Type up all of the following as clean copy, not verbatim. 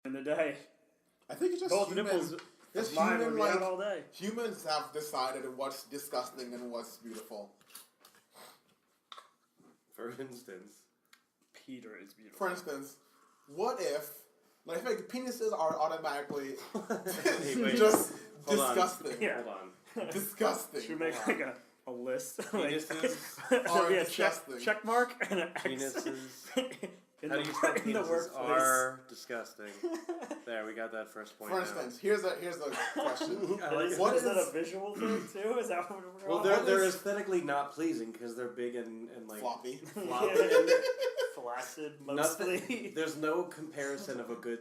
in the day. I think it's just Both human. nipples Just of mine would human, be like out all day. humans have decided what's disgusting and what's beautiful. For instance, Peter is beautiful. For instance, what if, like, I feel like penises are automatically Hey, wait. just Hold on. disgusting. Yeah. hold on. Disgusting. Should we make like a list? Penises are yeah, disgusting. check mark and an X. Penises. in How the, do you spell in the penises? workplace. Are disgusting. There, we got that first point. For now. instance, here's a question. I like is, it. What is that is- a visual thing too? Is that what we're Well, on? they're aesthetically not pleasing because they're big and like Floppy. floppy. Flaccid mostly. Nothing. There's no comparison of a good.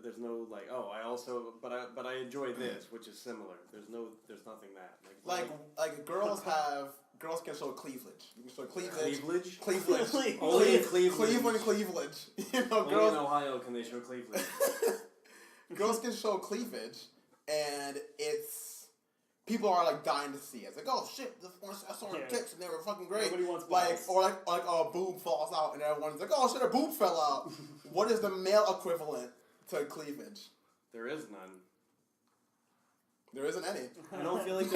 There's no like. Oh, I also, but I enjoy this, which is similar. There's nothing that Like girls can show cleavage. You can show cleavage. cleavage. Cleavage. Only in Cleveland. Cleveland. You know, Only in girls. Ohio can they show cleavage. Girls can show cleavage, and people are like dying to see it. It's like, oh shit, I saw her Yeah. tits and they were fucking great. Nobody wants like, balls. or like a boob falls out and everyone's like, oh shit, her boob fell out. What is the male equivalent to cleavage? There is none. There isn't any. I don't feel like Is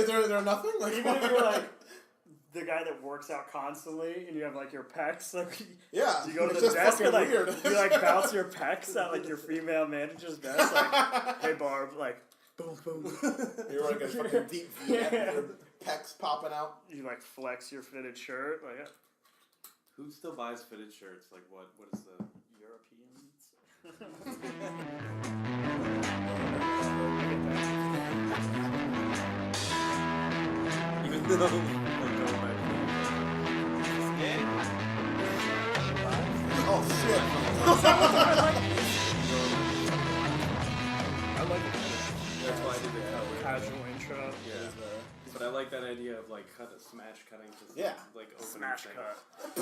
there nothing? Like, Even if you're like the guy that works out constantly and you have like your pecs, like yeah, you go to it's the just desk and fucking like weird. you like bounce your pecs at like your female manager's desk, like, hey Barb, like boom boom. You're like a fucking deep V neck with your pecs popping out. You like flex your fitted shirt, like Who still buys fitted shirts? Like what is the even though like going back Oh shit! I like it. that's why I did that. Casual intro. Yeah. But I like that idea of like smash cutting to Yeah. like open Smash thing. cut.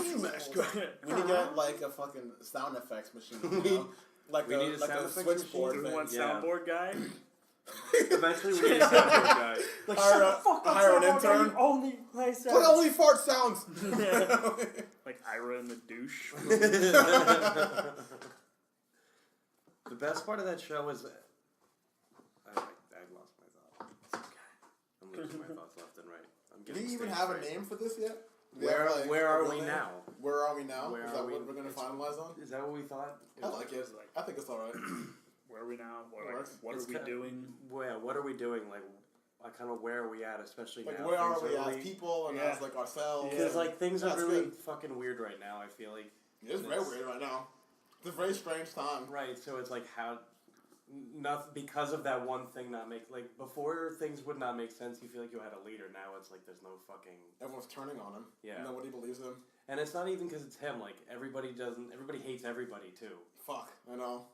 Smash cut. We need to get like a fucking sound effects machine. You know? Like We need a sound effects switchboard Who thing. wants Yeah. soundboard guy? Eventually we need a soundboard guy. Like Hire shut a- the fuck up, hire an soundboard guy, intern. you only play Play sounds. only fart sounds. Like Ira and the douche. The best part of that show is I lost my thought. I'm losing my thoughts left and right. I'm Do getting you even stage have a fright. name for this yet? Do we Where have, like, where a are real we name? now? Where are we now? Where Is are that we? what we're gonna finalize on? Is that what we thought? I like it. I think it's alright. Where are we now? Works. What are It's we kinda- doing? Well, what are we doing? Like, kind of where are we at, especially Like, now? where are Things we as really- people and Yeah. as like ourselves? Because like things are That's really good. fucking weird right now. I feel like. It is very weird right now. It's a very strange time. Right. So it's like how. Not because of that one thing not make like before things would not make sense. You feel like you had a leader. Now it's like there's no fucking. Everyone's turning on him. Yeah. Nobody believes him. And it's not even because it's him. Like everybody doesn't. Everybody hates everybody too. Fuck. I know.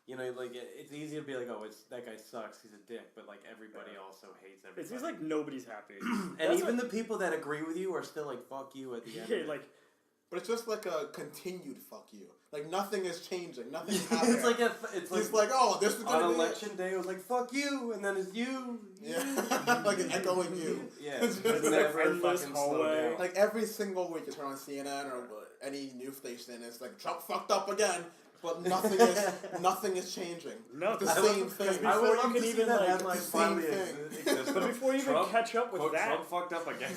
You know, like it's easy to be like, oh, it's that guy sucks. He's a dick. But like everybody also hates everybody. It seems like nobody's happy. and That's even the people that agree with you are still like, fuck you at the end. Yeah, of it. like But it's just like a continued fuck you. Like nothing is changing. Nothing's happening. it's like It's like, oh, this is on gonna be election day, it was like, fuck you, and then it's you. Yeah, like an echoing you. Yeah, It's it's just never endless fucking slow hallway. down. Like every single week, you turn on CNN or any news station, it's like Trump fucked up again, but nothing is changing. No, the I same love- thing. because I would before love you to can see even that like, headline the same finally thing. exists. but before you even Trump- catch up with Quote, that, Trump fucked up again.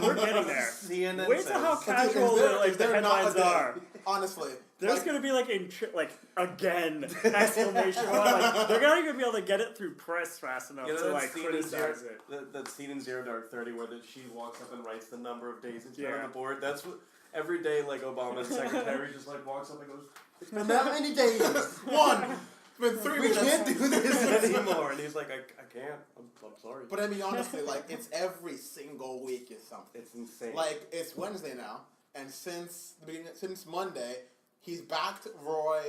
we're getting there. CNN Wait till says- how Okay, casual is the there not a headlines day? are. Honestly, There's like, gonna be like again exclamation mark. Like, they're not even gonna be able to get it through press fast enough You know to that like scene in Zero, criticize it. that scene in Zero Dark 30 where she walks up and writes the number of days it's been Yeah. on the board? That's what every day like Obama's secretary just like walks up and goes, it's been that many days. one. It's been 3 We minutes. can't do this anymore. And he's like, I can't. I'm sorry. But I mean, honestly, like it's every single week is something. It's insane. Like it's Wednesday now, and since the beginning, since Monday, he's backed Roy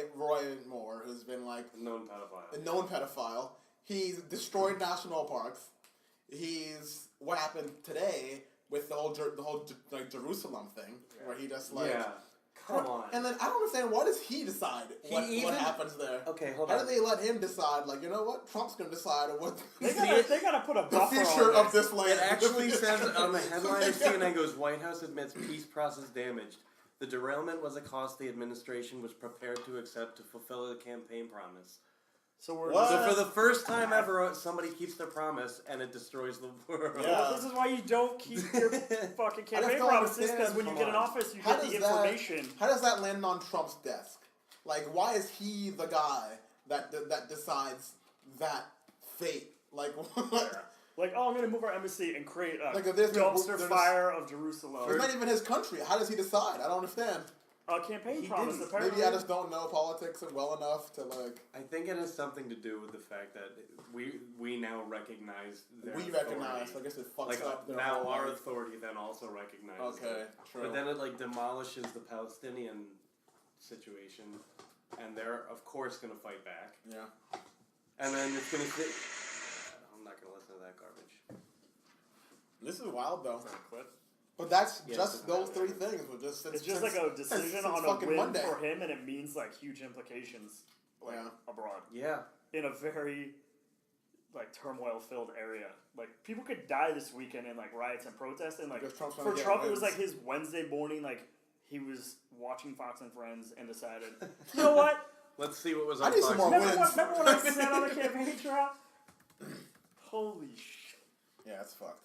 Moore, who's been like known pedophile. a known pedophile. He's destroyed national parks. He's what happened today with the whole like Jerusalem thing, where he just like yeah. Come on. And then I don't understand, what does he decide what happens there? Okay, hold How on. do they let him decide? Like, you know what? Trump's gonna decide what They the gotta put a buffer future on of this land. It actually says on the headline of CNN goes, White House admits peace process damaged. The derailment was a cost the administration was prepared to accept to fulfill the campaign promise. So we're What? So for the first time ever, somebody keeps their promise and it destroys the world. Yeah. Well, this is why you don't keep your fucking I just campaign don't promises, understand. because when you Come get in on. office, you How get the does that- information. How does that land on Trump's desk? Like, why is he the guy that decides that fate? Like, what? Like, oh, I'm going to move our embassy and create a Like, if there's dumpster there's- fire of Jerusalem. It's not even his country. How does he decide? I don't understand. A campaign He promise, didn't. apparently. Maybe I just don't know politics well enough to like. I think it has something to do with the fact that we now recognize their We authority. recognize. I guess it fucks Like up. their now whole our life. authority then also recognizes Okay, it. true. But then it like demolishes the Palestinian situation, and they're of course gonna fight back. Yeah. And then it's gonna sit. I'm not gonna listen to that garbage. This is wild though. Is that a clip? But that's Yeah, just it's those not- three things. Were just It's just like a decision since on a fucking win Monday. for him, and it means like huge implications like Yeah. abroad Yeah. in a very like turmoil-filled area. Like people could die this weekend in like riots and protests, and like Because Trump's trying for to get Trump, it was wins. like his Wednesday morning. Like he was watching Fox and Friends and decided, you know what? Let's see what was I on need Fox some more News. Remember wins. when I said on the campaign trail? Holy shit! Yeah, it's fucked.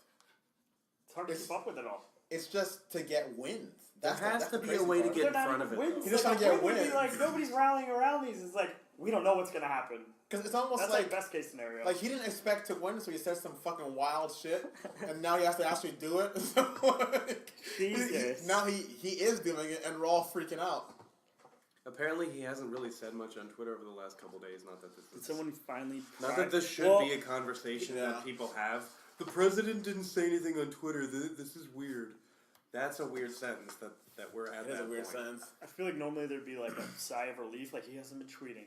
It's hard to keep up with it all. It's just to get wins. There That's has that's to the be a crazy way to part. get in They're not front even of it, wins. You just Like, wanna a get win would be wins. like nobody's rallying around these. It's like we don't know what's gonna happen. Because it's almost That's like like best case scenario. like he didn't expect to win, so he said some fucking wild shit, and now he has to actually do it. So, like, Jesus. now he is doing it, and we're all freaking out. Apparently, he hasn't really said much on Twitter over the last couple days. Not that this Did is. someone finally? Not that this should Well, be a conversation Yeah. that people have. The president didn't say anything on Twitter. This is weird. That's a weird sentence that we're at It is that a weird point. sentence. I feel like normally there'd be like a sigh of relief, like he hasn't been tweeting,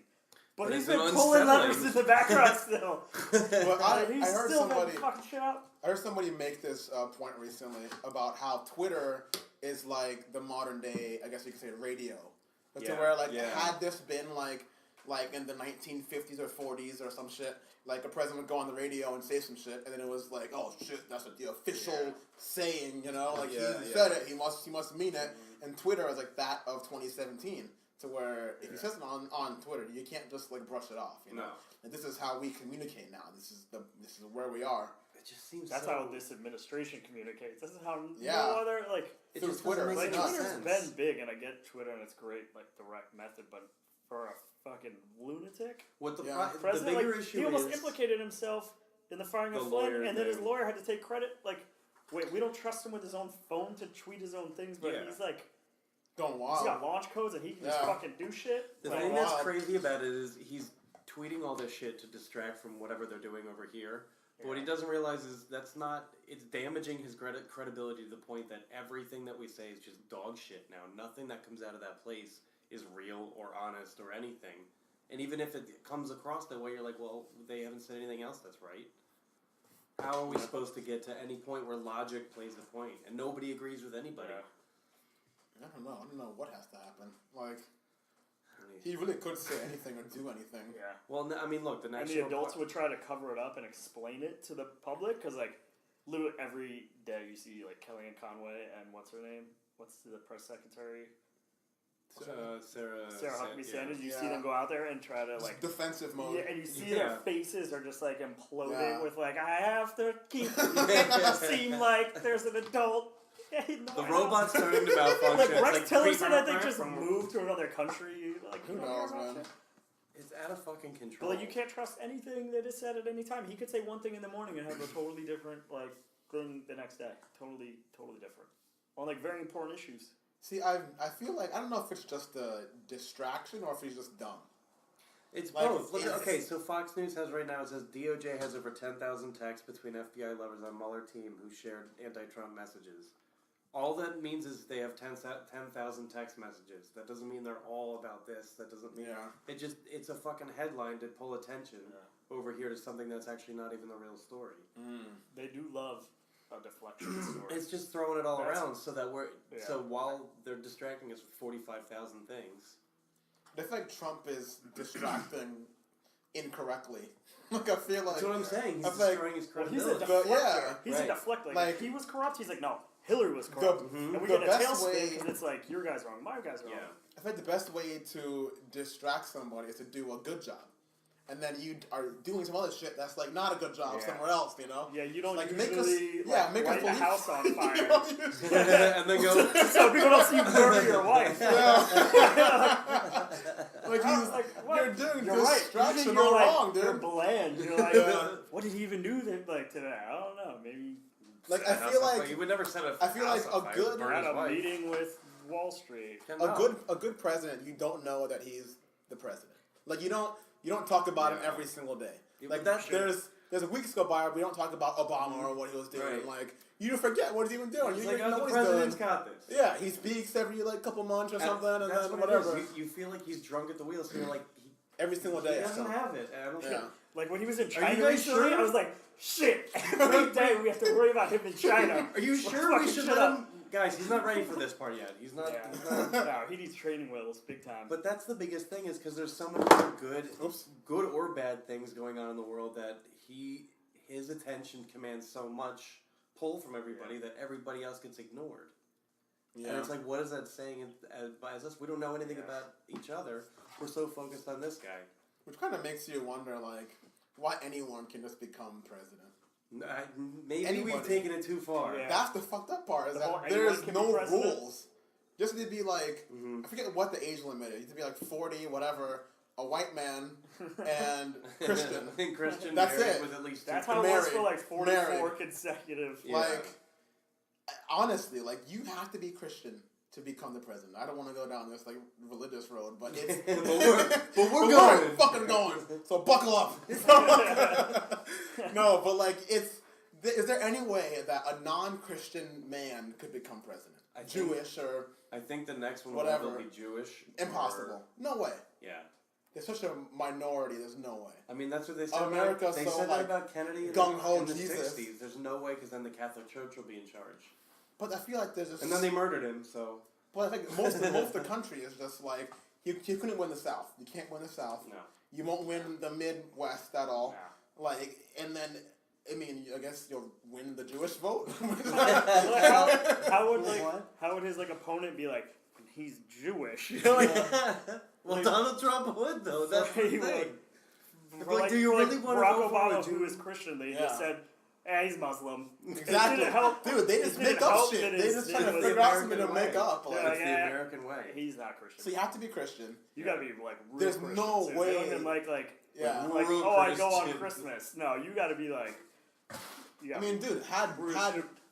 but But he's it's been pulling unsettling. levers in the background still. Well, I He's heard still somebody. been fucking shit up. I heard somebody make this point recently about how Twitter is like the modern day, I guess you could say, radio. To Yeah, where like yeah. had this been like in the 1950s or 40s or some shit, like a president would go on the radio and say some shit, and then it was like, oh shit, that's the official Yeah. saying, you know, like Yeah, he yeah. said it, he must mean it. And Twitter is like that of 2017, to where if he says it on Twitter, you can't just like brush it off, you know. No. And this is how we communicate now. This is where we are. It just seems That's so. how this administration communicates. This is how Yeah. no other like. It through just Twitter, doesn't Like make any Twitter's sense. been big, and I get Twitter, and it's great, like direct method. But for a fucking lunatic What the, Yeah. the president, bigger like, issue he almost is implicated himself in the firing of The Flynn, lawyer and then his thing. lawyer had to take credit. Like, wait, we don't trust him with his own phone to tweet his own things, but Yeah. he's like, Going he's wild. got launch codes, and he can just Yeah. fucking do shit. the Like, thing that's wild. crazy about it is he's tweeting all this shit to distract from whatever they're doing over here. But what he Yeah. doesn't realize is that's not. It's damaging his credibility to the point that everything that we say is just dog shit now. Nothing that comes out of that place is real or honest or anything. And even if it comes across that way, you're like, well, they haven't said anything else that's right. How are we supposed to get to any point where logic plays a point and nobody agrees with anybody? Yeah. I don't know. I don't know what has to happen. Like I mean, he really could say anything or do anything. yeah. well, I mean, look, the And next the adults would try to cover it up and explain it to the public, because like, literally every day you see like Kellyanne Conway and what's her name? What's the press secretary? Sarah Huckabee yeah. Sanders. You see Yeah. them go out there and try to Just like. defensive mode. Yeah, and you see Yeah. their faces are just like imploding Yeah. with like, I have to keep making it seem like there's an adult. in The White robot's House. starting to malfunction. Like It's Rex Tillerson, I think, beep, just beep, beep, moved to another country. Like Who you don't knows, hear about man? shit. It's out of fucking But control. like, you can't trust anything that is said at any time. He could say one thing in the morning and have a totally different like thing the next day. Totally different on like very important issues. See, I feel like I don't know if it's just a distraction or if he's just dumb. It's Like, both. Look, it's- okay, so Fox News has right now, it says DOJ has over 10,000 texts between FBI levers on Mueller team who shared anti-Trump messages. All that means is they have 10,000 text messages. That doesn't mean they're all about this. That doesn't mean... Yeah. It's a fucking headline to pull attention over here to something that's actually not even the real story. They do love a deflection story. It's just throwing it all That's- around so that yeah. so while they're distracting us with 45,000 things... I feel like Trump is distracting incorrectly. Like I feel like That's what I'm saying. He's I feel like- destroying his Well, he's credibility. a deflector. yeah, he's right. a deflector. Like, Like- if he was corrupt, he's like, no, Hillary was corrupt, Mhm. and we The get a best tailspin way- because it's like your guys are wrong, my guys are wrong. Yeah. I think the best way to distract somebody is to do a good job. And then you are doing some other shit that's like not a good job Yeah. somewhere else, you know? Yeah, you don't Like usually make us light the believe- house on You fire. know, you- And then go. So people don't see you murder your wife. Like he's what? you're doing You're right. distraction Usually you're all like, wrong, You're dude. bland. You're like, Yeah. what did he even do like today? I don't know. Maybe Like Set I a house feel on fire. like you would never set a. I feel house like on a fire, good- burn had his a wife. meeting with Wall Street. Yeah, a no. good president, you don't know that he's the president. Like you don't talk about him Yeah. every single day. Yeah, Like but that- there's weeks go by where we don't talk about Obama or what he was doing. Right. Like you forget what he's even doing. It's You like, don't know oh, what the he's president's doing. got this. Yeah, he speaks every couple months or something, and That's then what it is. whatever. You feel like he's drunk at the wheel, so you're like, Every single he day. doesn't so. have it. And I don't Yeah. think. Like when he was in you China guys recently, sure? I was like, shit. Every day we have to worry about him in China. Are you Let's sure we fucking should shut let up. him? Guys, he's not ready for this part yet. He's not. Yeah. He's not No, he needs training wheels, big time. But that's the biggest thing is because there's so many other Oops. good or bad things going on in the world that his attention commands so much pull from everybody that everybody else gets ignored. Yeah. And it's like, what is that saying as us? We don't know anything Yeah. about each other. We're so focused on this guy. Which kind of makes you wonder, like, why anyone can just become president. Maybe Anybody. we've taken it too far. Yeah. That's the fucked up part, is The that whole anyone there's can be no president? rules. Just to be like, Mhm. I forget what the age limit is. You have to be like 40, whatever, a white man, and Christian. And Christian That's married it. with at least That's two how it was for Married. like 44 Married. consecutive. Yeah. Like, honestly, like, you have to be Christian to become the president. I don't want to go down this, like, religious road, but it's... But we're but going. fucking going. So buckle up. No, but, like, it's... Is there any way that a non-Christian man could become president? I think- Jewish or... I think the next one Whatever. will be Jewish. Impossible. or- No way. yeah. There's such a minority, there's no way. I mean, that's what they said. America's they so, said like, that about Kennedy in gung-ho the Jesus. 60s. There's no way, because then the Catholic Church will be in charge. But I feel like there's just... And then they murdered him, so... But I think most of the country is just like, you couldn't win the South. You can't win the South. No. You won't win the Midwest at all. Nah. Like, and then, I mean, I guess you'll win the Jewish vote. How would like What? how would his like opponent be like? He's Jewish. You know, like, well, like- Donald Trump would, though. That's the He would. thing. for, Like, do you for, really wanna Barack vote for a Obama, Jew? who is Christian, they Yeah. just said, he's Muslim. Exactly. It didn't help. Dude, they it just didn't make up help shit. that They his- just it try to was figure out something to American make way. up. Like, Yeah, It's the American way. He's not Christian. So you have to be Christian. You gotta be like real There's Christian, no too. way- They don't even like Yeah. like Real I go on Christian. Christmas. No, you gotta be like. You I gotta mean, dude, Bruce.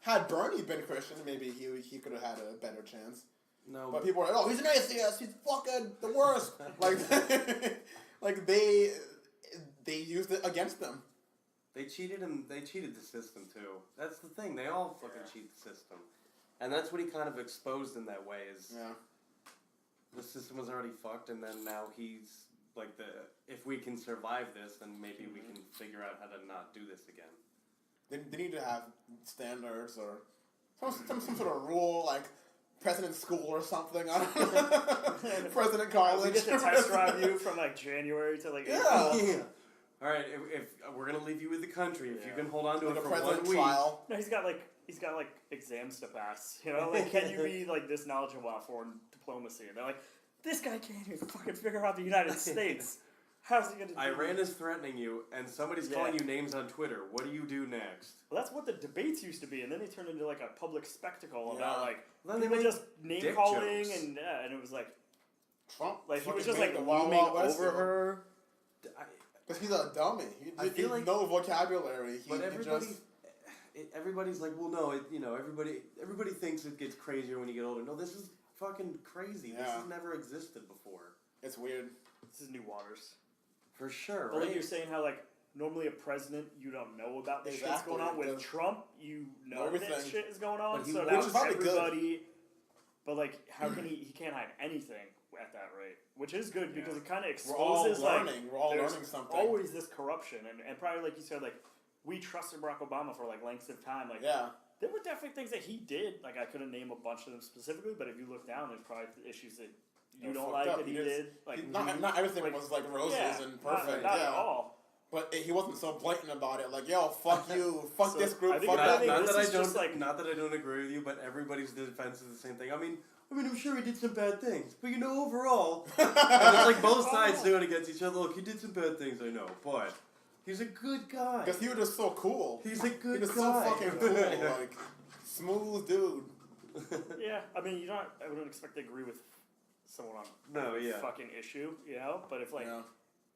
had Bernie been Christian, maybe he could have had a better chance. No, But people are like, oh, he's an atheist. He's fucking the worst. Like, like they used it against them. they cheated him. They cheated the system, too. That's the thing. They all fucking cheat the system. And that's what he kind of exposed in that way, is Yeah. the system was already fucked, and then now he's like, if we can survive this, then maybe we can figure out how to not do this again. They need to have standards or some sort of rule, like president school or something. I don't know. President We college. get to test drive you from like January to like Yeah. April. All right, if we're gonna leave you with the country, if you Yeah. can hold on to Like it a for president 1 week. trial. No, he's got like exams to pass. You know, like can you be like this knowledgeable about foreign diplomacy? And they're like, this guy can't even fucking figure out the United States. How's he gonna? Do Iran that? is threatening you, and somebody's Yeah. calling you names on Twitter. What do you do next? Well, that's what the debates used to be, and then they turned into like a public spectacle about Yeah. like Then they people made just name dick calling jokes. and it was like Trump. he was fucking just made like the Wild looming Wild West, over you know? her. Because he's a dummy. I feel like- no vocabulary. But he everybody, just everybody's like, well, no, everybody thinks it gets crazier when you get older. No, this is fucking crazy. This Yeah. has never existed before. it's weird. This is new waters. For sure, But like right? you're saying, how like normally a president you don't know about the shit's Exactly, going on. With because- Trump, you know Everything. that shit is going on. But he So would- now Which is probably good. everybody. But like, how can he can't hide anything at that rate? Which is good because it kind of We're all exposes like learning. We're all there's learning something. always this corruption and probably like you said, like we trusted Barack Obama for like lengths of time. Like Yeah. there were definitely things that he did. Like I couldn't name a bunch of them specifically, but if you look down, there's probably issues that you They're don't fucked like up. that he He just- did. Like not everything like, was like roses yeah, and perfect. Not yeah. at all. But he wasn't so blatant about it. Like, yo, fuck you, fuck So, this group, I think fuck I that think group. this is just like- not that I don't agree with you, but everybody's defense is the same thing. I mean, I'm sure he did some bad things, but overall, and it's like both sides doing it against each other. Look, he did some bad things, I know, but he's a good guy. Because he was just so cool. He's a good He was guy. so fucking cool. Like, smooth dude. Yeah, I mean, I wouldn't expect to agree with someone on No, every yeah. fucking issue, you know. But if like Yeah.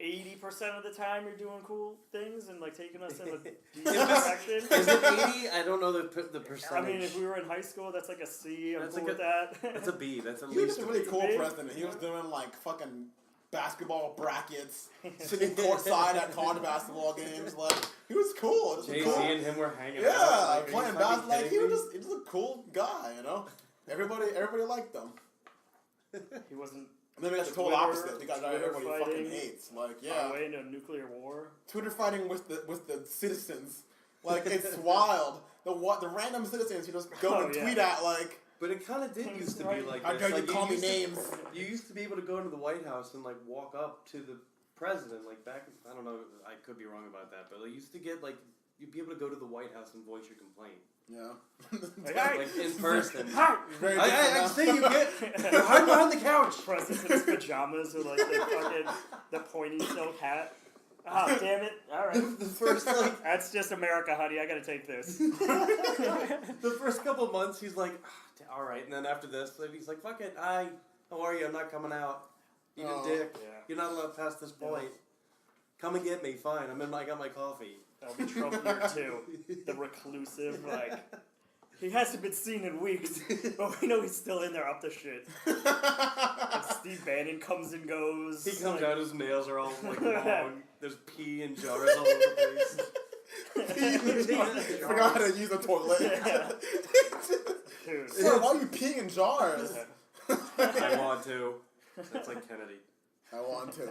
80% of the time you're doing cool things and like taking us in a decent Is direction. Is it 80? I don't know the percentage. I mean, if we were in high school, that's like a C. I'm That's cool like with that. That's a B. That's at He was least just a a really B. cool big. president. He was doing like fucking basketball brackets, sitting courtside at college basketball games. Like, he was cool. Just Jay-Z cool. and him were hanging out. Yeah, Like, are you playing fucking basketball. Like, kidding me? he was a cool guy, you know. Everybody liked him. He wasn't And then we got the total Twitter- opposite. The guy that Twitter everybody fucking fighting. hates. Like, on yeah, the way into a nuclear war. Twitter fighting with the citizens. Like, it's wild. The random citizens you just go Oh, and yeah. tweet at, like, But it kind of did used to be Right. like I this. dare you Like, call me used to- names. You used to be able to go into the White House and like walk up to the president, like back. I don't know. I could be wrong about that, but like, you used to get like you'd be able to go to the White House and voice your complaint, yeah. Hey, like in person. Hi! Very I different now. see you get. You're hiding behind the couch. President in his pajamas with like the pointy silk hat. Oh, damn it. Alright. The first like That's just America, honey. I gotta take this. the first couple months, he's like, all right, and then after this, like, he's like, fuck it, how are you? I'm not coming out. You Oh. dick. Yeah. You're not allowed past this point. Come and get me. Fine. I got my coffee. That'll be Trump year two. The reclusive, like, he hasn't been seen in weeks, but we know he's still in there up to shit. And Steve Bannon comes and goes. He comes like, out, his nails are all like long. There's pee and jars all over the place. Forgot how to use the toilet. Yeah. Dude. Sir, why are you peeing in jars? I want to. That's like Kennedy. I want to.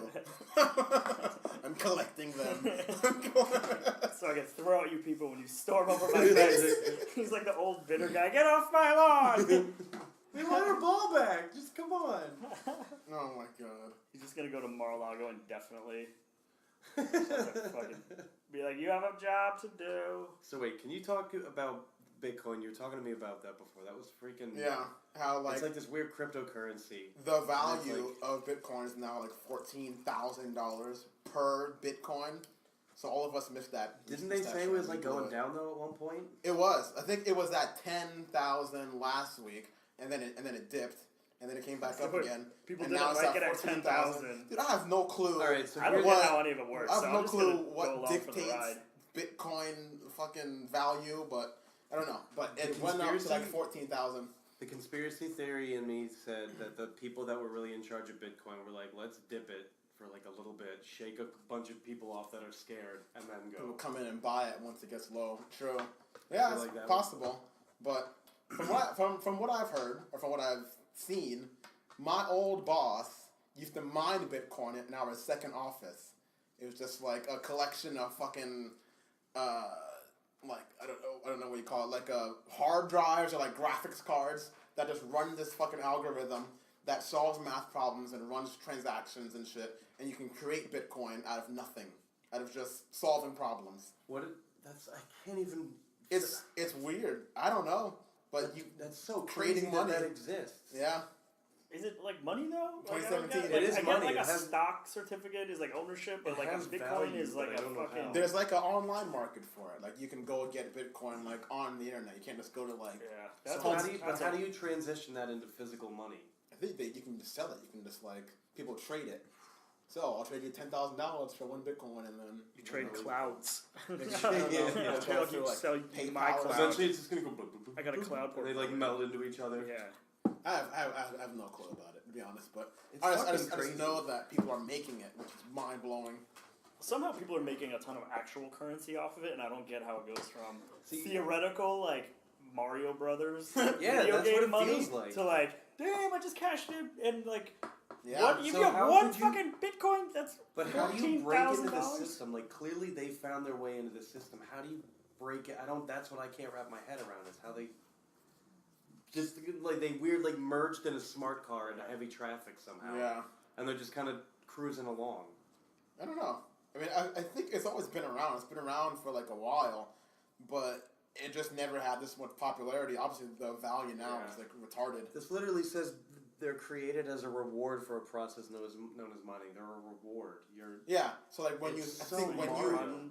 I'm collecting them. So I can throw at you people when you storm over my fence. He's like the old bitter guy. Get off my lawn! We want our ball back. Just come on. Oh my god. He's just gonna go to Mar-a-Lago indefinitely. Fucking be like, you have a job to do. So wait, can you talk about Bitcoin? You were talking to me about that before. That was freaking. Yeah, how like, It's like this weird cryptocurrency. the value of Bitcoin is now like $14,000 per Bitcoin. So all of us missed that. Didn't they say it was like going down though at one point? It was. I think it was at 10,000 last week, and then it dipped, and then it came back up Dude, again. People and didn't now it's like at it at 14,000. 10,000. Dude, I have no clue. All right, so I don't here's get What- how any of it works. I have so no I'm just clue gonna go what along for the dictates ride. Bitcoin fucking value, but I don't know. But The it went up to like conspiracy- 14,000. the conspiracy theory in me said that the people that were really in charge of Bitcoin were like, let's dip it for like a little bit, shake a bunch of people off that are scared, and then People go. come in and buy it once it gets low. True. Yeah, feel it's like that possible. But from what I've heard or from what I've seen, my old boss used to mine Bitcoin in our second office. It was just like a collection of fucking like I don't know what you call it, like hard drives or like graphics cards that just run this fucking algorithm that solves math problems and runs transactions and shit, and you can create Bitcoin out of nothing, out of just solving problems. That's I can't even. It's weird. I don't know, but you That's so creating crazy money. that exists. yeah. Is it like money though? Like, I don't 2017. get, It like, is I get money. like It a has- stock certificate is like ownership, but It like a has Bitcoin value, is like but I a don't know fucking. how. There's like an online market for it. Like you can go and get Bitcoin like on the internet. You can't just go to like. Yeah, So But that's how do you transition that into physical money? I think that you can just sell it. You can just like people trade it. So I'll trade you $10,000 for one Bitcoin, and then You trade clouds. I Yeah, don't know. yeah. I feel like you Like sell PayPal my or cloud. Eventually, it's just gonna go. Boop, boop, boop, I got a boop, cloud and they like portfolio. meld into each other. Yeah. I have no clue about it to be honest. But It's I fucking just crazy. know that people are making it, which is mind blowing. Somehow people are making a ton of actual currency off of it, and I don't get how it goes from See- theoretical like Mario Brothers Yeah, video that's game what it money feels like. to like, damn, I just cashed it, and like, Yeah. what? If So you have how one could you- fucking Bitcoin, that's But how do you break into the $14,000? system? Like clearly they found their way into the system. How do you break it? That's what I can't wrap my head around. Is how they just like they weirdly merged in a smart car into heavy traffic somehow. Yeah. And they're just kind of cruising along. I don't know. I mean, I think it's always been around. It's been around for like a while, but it just never had this much popularity. Obviously, the value now is like retarded. This literally says they're created as a reward for a process known as money. They're a reward. So like when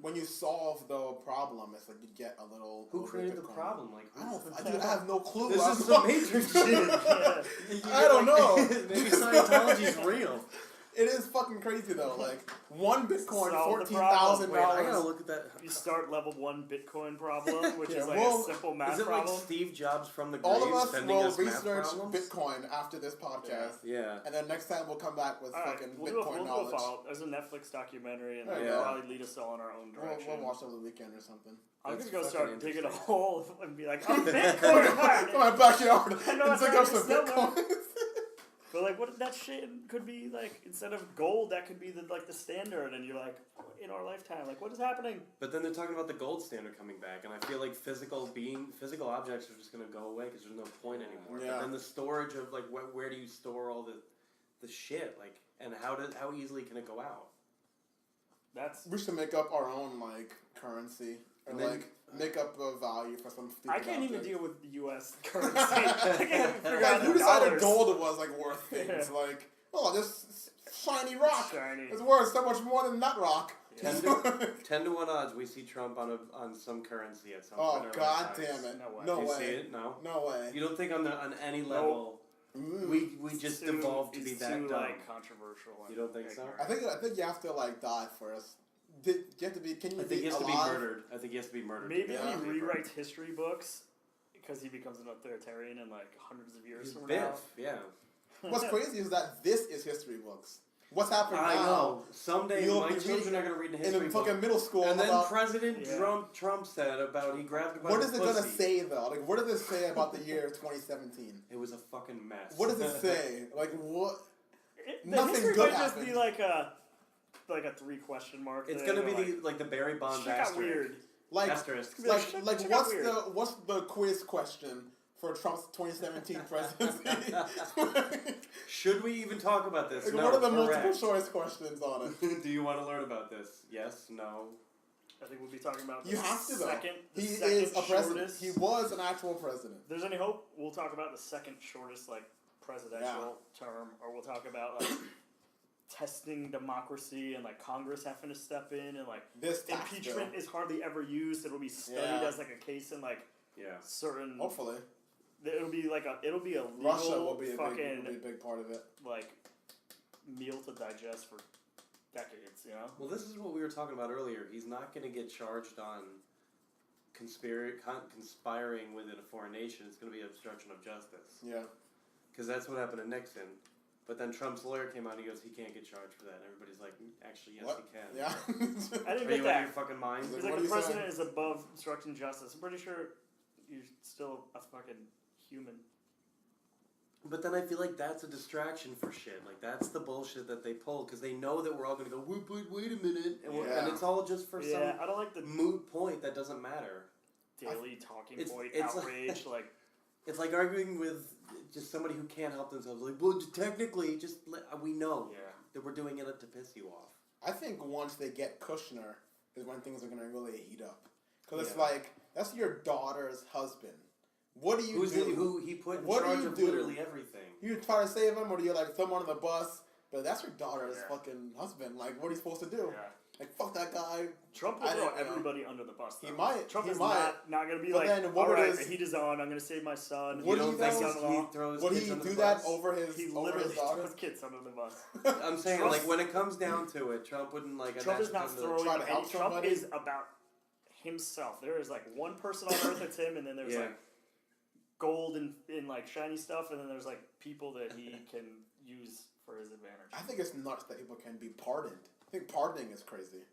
when you solve the problem, it's like you get a little. Who created the problem? Like I have no clue. This is some Matrix shit. I don't know. Maybe Scientology's real. It is fucking crazy though. Like one Bitcoin, Solve the $14,000. Wait, I gotta look at that. You start level 1 Bitcoin problem, which is like well, a simple math Is it problem. like Steve Jobs from the grave All of us sending will us math research problems? Bitcoin after this podcast, Yeah. and then next time we'll come back with fucking Bitcoin knowledge. We'll follow. There's a Netflix documentary, and Oh, it'll yeah. probably lead us all in our own direction. We'll watch over the weekend or something. I'm That's gonna go fucking start digging a interesting. hole and be like, I'm Bitcoin. Come my backyard I know and dig that's up some how you sell Bitcoins. But like, what if that shit could be like, instead of gold, that could be the standard, and you're like, in our lifetime, like, what is happening? But then they're talking about the gold standard coming back, and I feel like physical objects are just gonna go away because there's no point anymore. Yeah. But then the storage of like where do you store all the shit, like, and how easily can it go out? We should make up our own like currency or And then- like make up a value for some stupid I can't even object. deal with the U.S. currency. I can't even figure out Who the decided dollars. gold was like worth things? Like, oh, this shiny rock Shiny. is worth so much more than that rock. 10 to 1 odds we see Trump on some currency at some Oh point. god damn it! No way. No Do you way! see it? No. No way! You don't think on any level we just It's too- evolved to be it's that too, dumb? like, controversial. You don't think so? I think you have to like die first. You have to be. Can you I think he be has to be alive? murdered. I think he has to be murdered. Maybe Yeah. he rewrites history books because he becomes an authoritarian in like hundreds of years He's from Biff, now. yeah. What's crazy is that this is history books. What's happening I now? know. Someday You'll my be children are going to read the In history a book. fucking middle school. And then about, President Yeah. Trump said about he grabbed a bunch what of is it gonna pussy. say though? Like, what does it say about the year 2017? It was a fucking mess. What does it say? Like, what? The Nothing history good might just happened. be like a 3 question mark. It's thing, going to or, be the Barry Bonds shit got asterisk. weird. Like, Asterisk. like, Shit like, got what's weird. what's the quiz question for Trump's 2017 presidency? Should we even talk about this? Like, No, what are the correct. multiple choice questions on it? Do you want to learn about this? Yes, no. I think we'll be talking about the You have to though. second. The He second is a president. shortest. He was an actual president. If there's any hope, we'll talk about the second shortest presidential term, or we'll talk about testing democracy and Congress having to step in and This tax impeachment bill. is hardly ever used. It'll be studied Yeah. as a case in Yeah. certain. Hopefully, It'll be it'll be a legal Russia will be a fucking big part of it. meal to digest for decades. You know. Well, this is what we were talking about earlier. He's not going to get charged on conspiring within a foreign nation. It's going to be obstruction of justice. Yeah. Because that's what happened to Nixon. But then Trump's lawyer came out and he goes, he can't get charged for that. And everybody's like, actually, yes, What? he can. Yeah. I didn't Are you get out of your that. fucking mind? He's What like are the you president saying? is above obstructing justice. I'm pretty sure you're still a fucking human. But then I feel like that's a distraction for shit. Like, that's the bullshit that they pull. Because they know that we're all going to go, wait a minute. And, Yeah. and it's all just for Yeah, I don't like the some moot point that doesn't matter. daily talking It's- point it's outrage. It's like arguing with just somebody who can't help themselves. Like, well, technically, we know Yeah. that we're doing it to piss you off. I think once they get Kushner is when things are gonna really heat up. Because it's Yeah. like that's your daughter's husband. What do you Who's do? who he put in What do charge you of do? literally everything. You try to save him, or do you throw him on the bus? But that's your daughter's Yeah. fucking husband. Like, what are you supposed to do? Yeah. Like, fuck that guy. Trump will I throw don't know. everybody under the bus. He though. might. Trump He is might. not going to be But then what all would right, his- the heat is on. I'm going to save my son. What you do don't you think think he throws Would kids he under do the that bus? over his He over literally his daughter? throws kids under the bus. I'm saying, Trump- like, when it comes down to it, Trump wouldn't, like... Trump is not attach them to- throwing try to help any. Trump somebody? is about himself. There is one person on earth that's him, and then there's Yeah. gold and shiny stuff, and then there's people that he can use for his advantage. I think it's nuts that people can be pardoned. I think pardoning is crazy.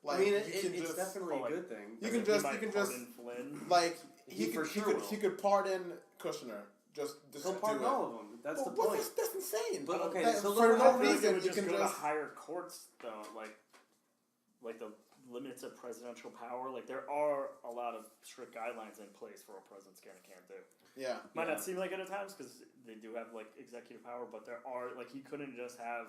I mean, you it's can just definitely Oh, a good thing. You can He just might pardon Flynn. like He for sure will. he could pardon Kushner just He'll to pardon do it. all of them. That's the Well, point. That's insane. But, okay, That- so for look, no I feel like it reason would you just can go just to higher courts, though, like the limits of presidential power. There are a lot of strict guidelines in place for what presidents can and can't do. yeah. Might Yeah. not seem like it at times because they do have executive power, but there are he couldn't just have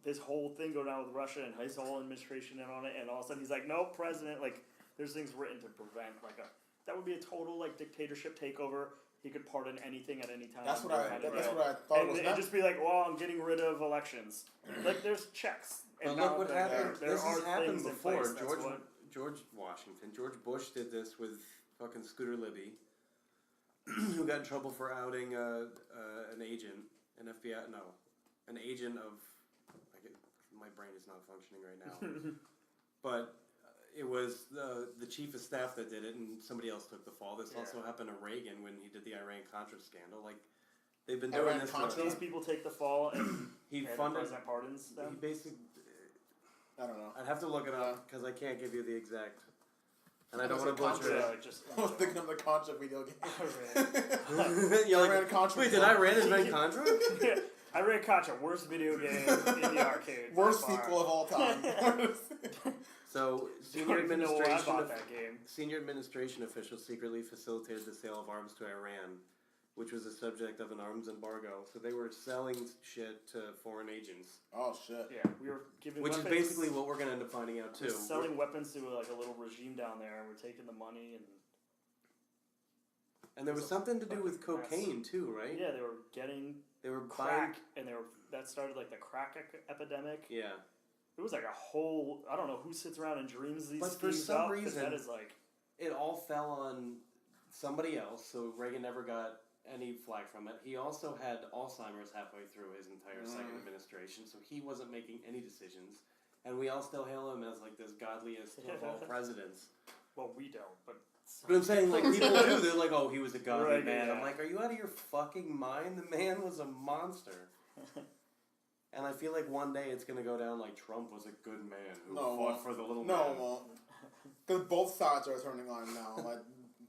this whole thing go down with Russia and his whole administration in on it, and all of a sudden he's like, no, president, like, there's things written to prevent, like, that would be a total, like, dictatorship takeover. He could pardon anything at any time. That's what I kind of that's deal. what I thought And was it'd next. just be like, well, I'm getting rid of elections. Like, there's checks. But And look now what there- happened. There This are has happened things in before. place. That's what- George Bush did this with fucking Scooter Libby, who got in trouble for outing an agent, an agent of. My brain is not functioning right now, but it was the chief of staff that did it, and somebody else took the fall. This also happened to Reagan when he did the Iran-Contra scandal. Like, they've been doing this. These people take the fall, and He the funded. president pardons He them. basically. I don't know. I'd have to look it up because I can't give you the exact. And I I don't was want to a butcher Contra. it. Just I was thinking of the Contra video game. You're like, Iran-Contra. wait, did Iran invent Contra? Yeah, Iran-Contra, worst video game in the arcade. Worst by far. sequel of all time. So, I don't even know why I bought that game. senior administration officials secretly facilitated the sale of arms to Iran, which was the subject of an arms embargo. So they were selling shit to foreign agents, Oh shit. Yeah, we were giving which is weapons. basically what we're going to end up finding out too. We're selling weapons to like a little regime down there, and we're taking the money and And there was something to do with fucking mess. cocaine too, right? yeah, they were getting They were buying. crack, and that started like the crack epidemic. Yeah. It was like a whole. I don't know who sits around and dreams these But for schemes some up, 'cause reason- that is like It all fell on somebody else, so Reagan never got any flack from it. He also had Alzheimer's halfway through his entire second administration, so he wasn't making any decisions. And we all still hail him as like this godliest of all presidents. well, we don't, but But I'm saying, like, people do. They're like, oh, he was a godly Right, man. yeah. I'm like, are you out of your fucking mind? The man was a monster. And I feel like one day it's going to go down like Trump was a good man who No, it fought won't. for the little No, man. it won't. Because both sides are turning on him now. Like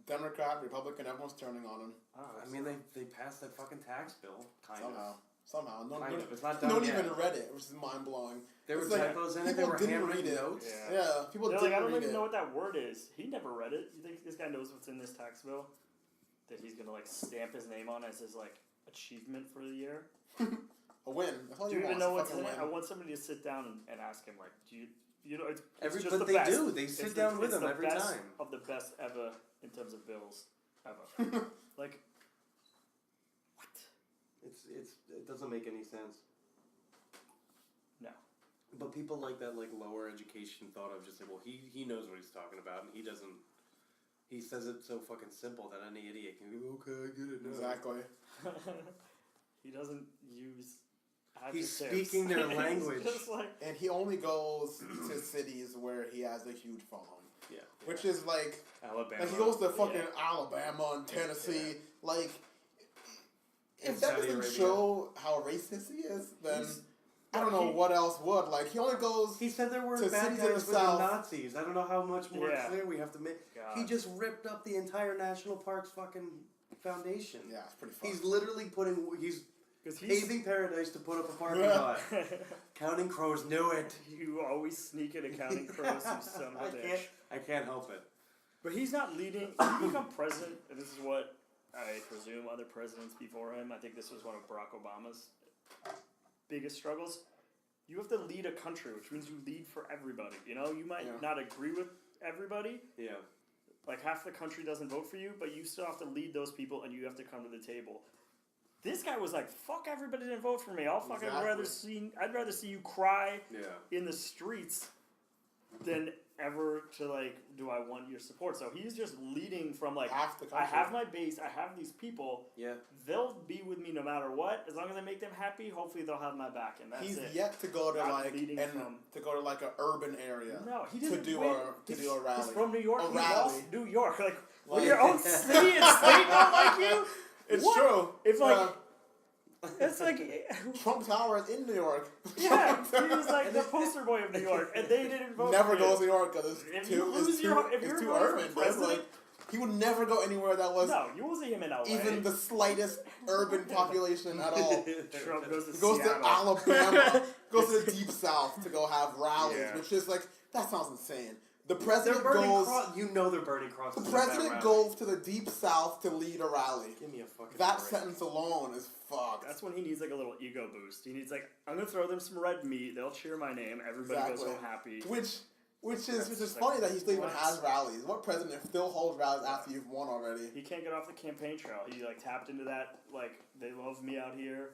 Democrat, Republican, everyone's turning on him I mean, they passed that fucking tax bill, kind of. somehow. No, Kind no, of. It's not done no one yet. even read it, which is mind blowing. There were It's like, typos in it. There people were didn't handwritten read it. notes. Yeah. Yeah, people they're didn't like, I don't read even it. know what that word is. He never read it. You think this guy knows what's in this tax bill? That he's gonna like stamp his name on as his like achievement for the year? A win. That's all Do you you even want. know is a what's in fucking it? I win. want somebody to sit down and ask him like, do you know? It's just But the they best. do. They It's sit the- down with it's him the every best time. of the best ever in terms of bills ever. Like what? It doesn't make any sense. No. But people like that, like lower education thought of just like, well, he knows what he's talking about, and he doesn't. He says it so fucking simple that any idiot can go, okay, I get it now. Exactly. He doesn't use. He's adjectives. speaking their He's language. just like, And he only goes to cities where he has a huge following. Yeah. Which is like, Alabama. he goes to fucking Yeah. Alabama and Tennessee. Yeah. Like, In if that Saudi doesn't Arabia. show how racist he is, then He's- I don't know what else would. Like, he only goes. He said there were To bad cities in guys the with the South. Nazis. I don't know how much more Yeah. clear we have to make. God. He just ripped up the entire national park's fucking foundation. Yeah, it's pretty fun. He's literally he's 'Cause he's paving paradise to put up a parking Yeah. lot. Counting Crows knew it. You always sneak in accounting crows, you son of a bitch. I can't help it. But he's not leading. If you become president, and this is what I presume other presidents before him, I think this was one of Barack Obama's biggest struggles. You have to lead a country, which means you lead for everybody. You know, you might Yeah. not agree with everybody. Yeah. Like half the country doesn't vote for you, but you still have to lead those people, and you have to come to the table. This guy was like, "Fuck everybody didn't vote for me. I'll fucking Exactly. I'd rather see you cry Yeah. in the streets than ever to like, do I want your support?" So he's just leading from like, half the country. I have my base, I have these people, Yeah. they'll be with me no matter what. As long as I make them happy, hopefully they'll have my back, and that's He's it. yet to go to Not like leading from- an urban area. No, he to doesn't do win. a- to do a rally. He's from New York. A He rally. lost New York. Like, when Like- your own city and state don't like you, It's What? true. If, like, Yeah. it's like, Trump Tower is in New York. yeah, he was like the poster boy of New York, and they didn't vote Never for goes him. to New York because If it's you too, lose it's too, your- if it's you're too voting for urban. But it's like, president- he would never go anywhere that was No, you will see him in LA. even the slightest urban population at all. Trump goes to He goes to Seattle. Alabama, goes to the deep south to go have rallies, Yeah. which is like, that sounds insane. The They're president burning goes. you know they're burning crosses. The at that president rally. goes to the deep south to lead a rally. Give me a fucking That break. sentence alone is fucked. That's when he needs like a little ego boost. He needs like, I'm gonna throw them some red meat. They'll cheer my name. Everybody goes home happy. Which is That's funny that he still even what? has rallies. What president still holds rallies after you've won already? He can't get off the campaign trail. He like tapped into that like they love me out here.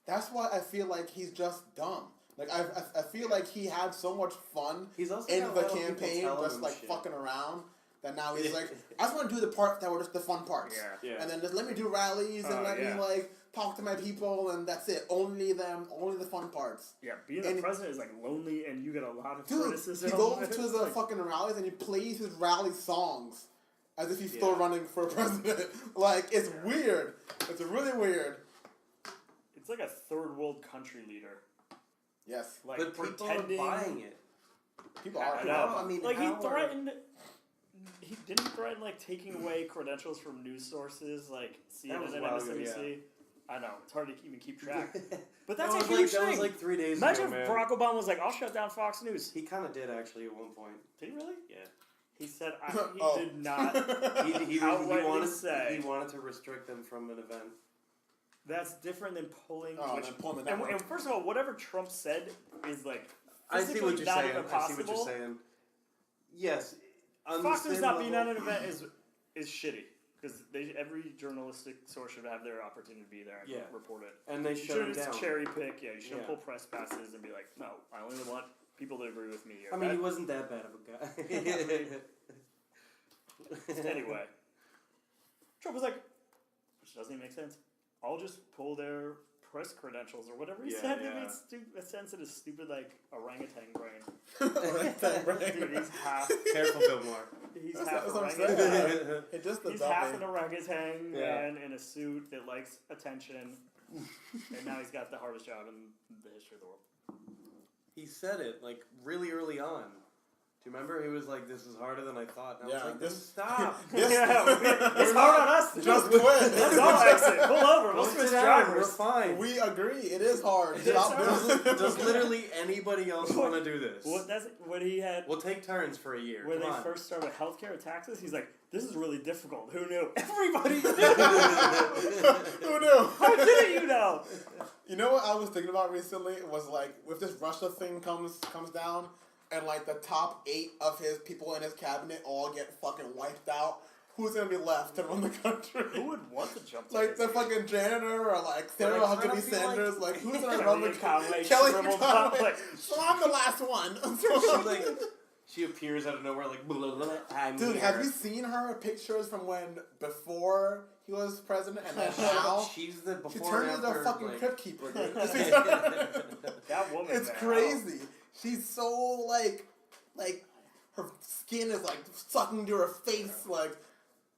That's why I feel like he's just dumb. Like I feel like he had so much fun He's also in got a the lot of people campaign, telling just him like shit. fucking around. That now he's like, I just want to do the parts that were just the fun parts. Yeah. Yeah. And then just let me do rallies and Oh, let yeah. me like talk to my people and that's it. Only the fun parts. Yeah, being And- the president is like lonely, and you get a lot of Dude, criticism. he goes It's to the like, fucking rallies and he plays his rally songs as if he's still Yeah. running for president. Like, it's weird. It's really weird. It's like a third world country leader. Yes. Like But people pretending. are buying it. People I are. know. I mean, like he how are- threatened. He didn't threaten like taking away credentials from news sources like That was CNN a and while ago, MSNBC. I know it's hard to even keep track. But that's that a was huge that thing. was like 3 days Imagine ago, if man. Barack Obama was like, "I'll shut down Fox News." He kind of did actually at one point. Did he really? Yeah. He said he Oh. did not. He Outrightly wanted say. he wanted to restrict them from an event. That's different than pulling. Oh, which, then pulling the and network. first of all, whatever Trump said is like I see what physically you're not saying. even I see what you're possible. saying. Yes. On Fox the News same not being level- at an event is shitty because every journalistic source should have their opportunity to be there and Yeah. report it. and they You shut shouldn't him just down. cherry pick. Yeah, you shouldn't Yeah. pull press passes and be like, no, I only want people to agree with me here. I mean, he That- wasn't that bad of a guy. anyway, Trump was like, which doesn't even make sense. I'll just pull their press credentials or whatever he Yeah, said. yeah. It made a sense in his stupid like orangutan brain. Right. Dude, he's half. Careful, Bill Maher. He's That's half what I'm orangutan. saying. It's just a He's half an dummy. orangutan Yeah. man in a suit that likes attention, and now he's got the hardest job in the history of the world. He said it like really early on. Do you remember? He was like, "This is harder than I thought." And I Yeah, was like, this- "Stop." This- Yeah, it's we're hard not on us. just too. quit. Let's all exit. Pull over. We'll Don't switch sit down. We're drivers. fine. We agree. It is hard. It's Stop hard. this. Does literally anybody else want to do this? What that's when he had We'll take turns for a year. when Come they on. first started healthcare and taxes. He's like, "This is really difficult. Who knew? Everybody knew. Who knew? How did you know?" You know what I was thinking about recently? It was like, if this Russia thing comes down, and like the top 8 of his people in his cabinet all get fucking wiped out, who's gonna be left to run the country? Who would want to jump? To Like this? the fucking janitor or like Sarah But I kinda Huckabee feel Sanders, like who's gonna run Kellyanne the Conway, Kelly shriveled Conway. up, like, So I'm the last one. She, like, she appears out of nowhere like, blah, blah, blah, I'm Dude, here. have you seen her pictures from when before he was president and then now? She's the She before turned and into a after, fucking like, crypt keeper, dude. that woman. It's man. crazy. She's so like her skin is like sucking to her face, like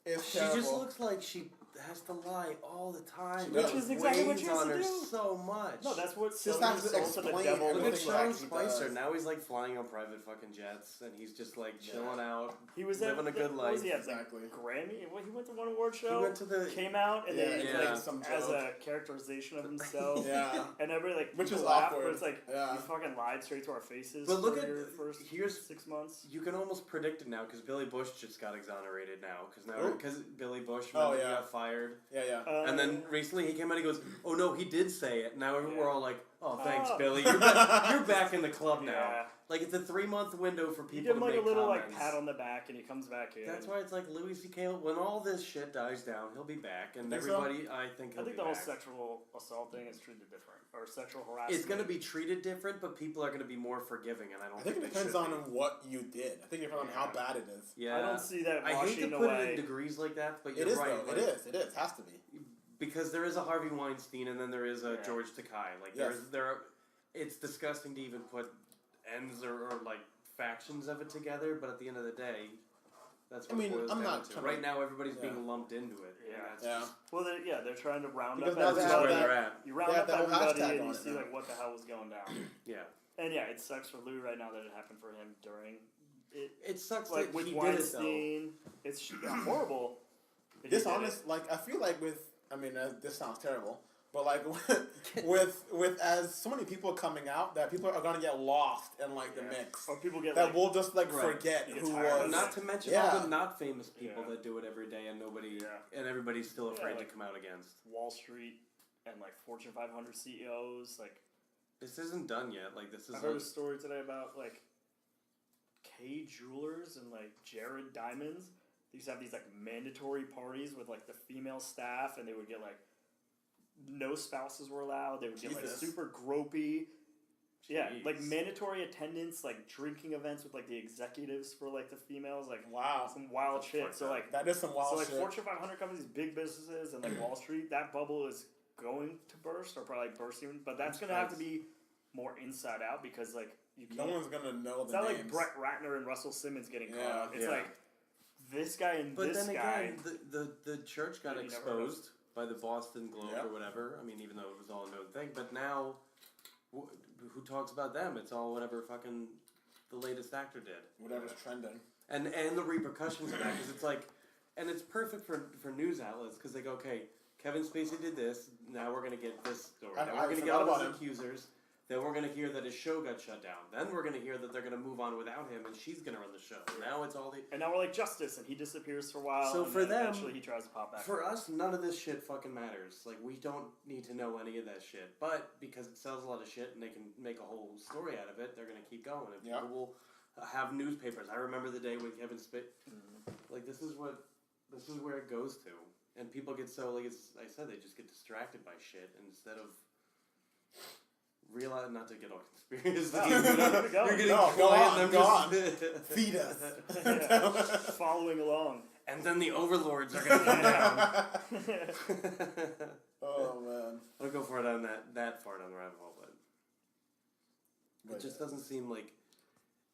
it's She terrible. just looks like she has to lie all the time. Which It is exactly what weighs she has on to her do. so much. No, that's what Just selling have your to soul to the explain devil. Look at everything Sean like he Spicer. does. Now he's like flying on private fucking jets, and he's just like chilling out. He was living at a good what was life. he at, Exactly. like Grammy. What, he went to one award show. He went to the. Came out and Yeah, then yeah. like Some as joke. a characterization of himself. Yeah. And everybody like Which people is laugh, awkward. But it's like Yeah. you fucking lied straight to our faces. But look for at- your first here's- 6 months. You can almost predict it now because Billy Bush just got exonerated now Who? because Billy Bush Oh, remember, yeah. he got fired, Yeah. and then recently he came out and he goes, "Oh no, he did say it." Now Yeah. we're all like, "Oh, thanks, Oh. Billy, you're back in the club now." Yeah. Like it's a 3-month window for You people give him to like a make little comments. like pat on the back and he comes back in. That's why it's like Louis C.K. When all this shit dies down, he'll be back, and Think so? everybody, I think, I he'll think be the whole back. sexual assault thing is treated different, or sexual harassment. It's going to be treated different, but people are going to be more forgiving, and I don't I think it they depends should on be. what you did. I think it depends on how bad it is. Yeah, I don't see that I hate washing to put away. it in degrees like that, but It you're is right. though. like, It is. It has to be. Because there is a Harvey Weinstein, and then there is a Yeah. George Takei. Like Yes. there are. It's disgusting to even put ends or like factions of it together, but at the end of the day, that's what I mean, it boils I'm down not to. trying Right to- now, everybody's Yeah. being lumped into it. and Yeah. that's Yeah. just- Well, they're trying to round Because up now that's they just have where that- they're at. You round They up have the whole everybody hashtag and on you it see now. like what the hell was going down. Yeah. And yeah, it sucks for Lou right now that it happened for him during it. It sucks Like that with he did it though. Weinstein, it's horrible. that he did Dishonest. Like I feel like with. I mean, this sounds terrible, But like with as so many people coming out, that people are gonna get lost in like the mix. Or people get That like, we'll just like Right. forget You get who tired of was. Not to mention Yeah. all the not famous people Yeah. that do it every day, and nobody Yeah. and everybody's still afraid like- to come out against. Wall Street and like Fortune 500 CEOs. Like, This isn't done yet. Like this is. I heard a story today about like Kay Jewelers and like Jared Diamonds. They used to have these like mandatory parties with like the female staff, and they would get like no spouses were allowed. They would get like Jesus. super gropey. Yeah, Jeez. like mandatory attendance, like drinking events with like the executives for like the females, like Wow, some wild shit. fucked So up. like, that is some wild so like shit. Fortune 500 companies, big businesses, and like Wall Street, that bubble is going to burst or probably bursting. But that's gonna have to be more inside out because like you No can't. one's gonna know It's the not names. like Brett Ratner and Russell Simmons getting caught Yeah. up. It's Yeah. like this guy and But this then guy. again, the church got that you never heard of. exposed by the Boston Globe Yep. or whatever. I mean, even though it was all a known thing, but now, who talks about them? It's all whatever fucking the latest actor did, Whatever's trending. and the repercussions of that because it's like, and it's perfect for news outlets because they go, okay, Kevin Spacey did this. Now we're gonna get this story. I Then we're gonna get forgot all about his accusers. Then we're gonna hear that his show got shut down. Then we're gonna hear that they're gonna move on without him, and she's gonna run the show. Now it's all the. And now we're like Justice, and he disappears for a while. So and for then them- eventually he tries to pop back. For us, none of this shit fucking matters. Like, we don't need to know any of that shit. But because it sells a lot of shit and they can make a whole story out of it, they're gonna keep going. And Yeah. people will have newspapers. I remember the day when Kevin Spacey. Like, this is where it goes to. And people get so, like I said, they just get distracted by shit instead of realize not to get all conspiracy. No, You're keep it going. getting No, go quiet on, and go I'm on. just Feed us. Yeah. Following along. And then the overlords are gonna come down. Oh man. I don't go far down that far down the rabbit hole, but But it just doesn't seem like.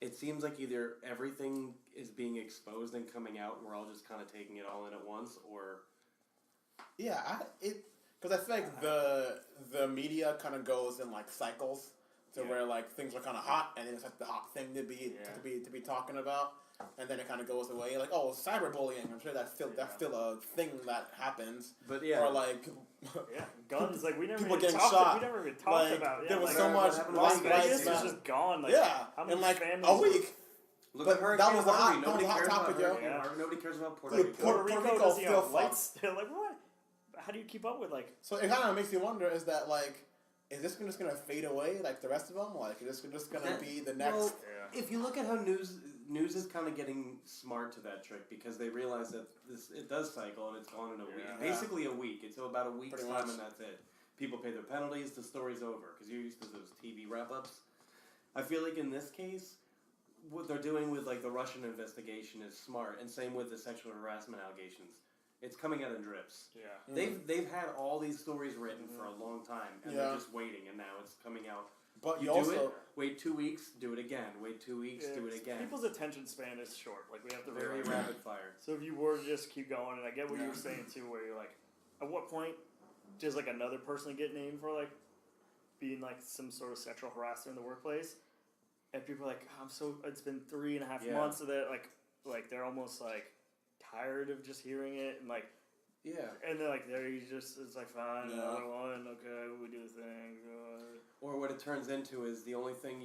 It seems like either everything is being exposed and coming out, and we're all just kind of taking it all in at once, or Yeah, because I feel like the media kind of goes in like cycles to Yeah. where like things are kind of hot and it's like the hot thing to be talking about, and then it kind of goes away. Like, oh, cyberbullying. I'm sure that's still a thing that happens. but yeah, Or like Yeah, guns. Like we never People even getting talked. shot. We never even talked Like, about. Yeah, there was like, so much what happened Las to Black Vegas Lives is Matter. just gone. Like, Yeah, how in many like families? a week. look but at Hurricane that was the hot- Harvey. that was Nobody the hot cares topic, about yo. Hurricane Yeah. Harvey. Nobody cares about Puerto Dude, Rico. Puerto Puerto Rico Rico does he still have lights fucked. still? Like what? How do you keep up with like? So it kind of makes you wonder: is that like, is this just gonna fade away like the rest of them? Like, is this just gonna That- be the next? well, Yeah. If you look at how news is kind of getting smart to that trick because they realize that it does cycle and it's gone in a week. Yeah. Basically a week. It's about a week's Pretty time much. and that's it. People pay their penalties, the story's over. Because you're used to those TV wrap-ups. I feel like in this case, what they're doing with like the Russian investigation is smart, and same with the sexual harassment allegations. It's coming out in drips. Yeah. They've had all these stories written for a long time, and Yeah. they're just waiting, and now it's coming out. But You you do also it, wait 2 weeks, do it again. Wait 2 weeks, do it again. People's attention span is short. Like we have to Very realize. rapid fire. So if you were to just keep going, and I get what you Yeah. were saying too, where you're like, at what point does like another person get named for like being like some sort of sexual harasser in the workplace? And people are like, it's been 3.5 Yeah. months of that, like they're almost like tired of just hearing it, and like, Yeah. and they're like, it's like fine, Yeah. another one, okay, we do the thing. Or what it turns into is the only time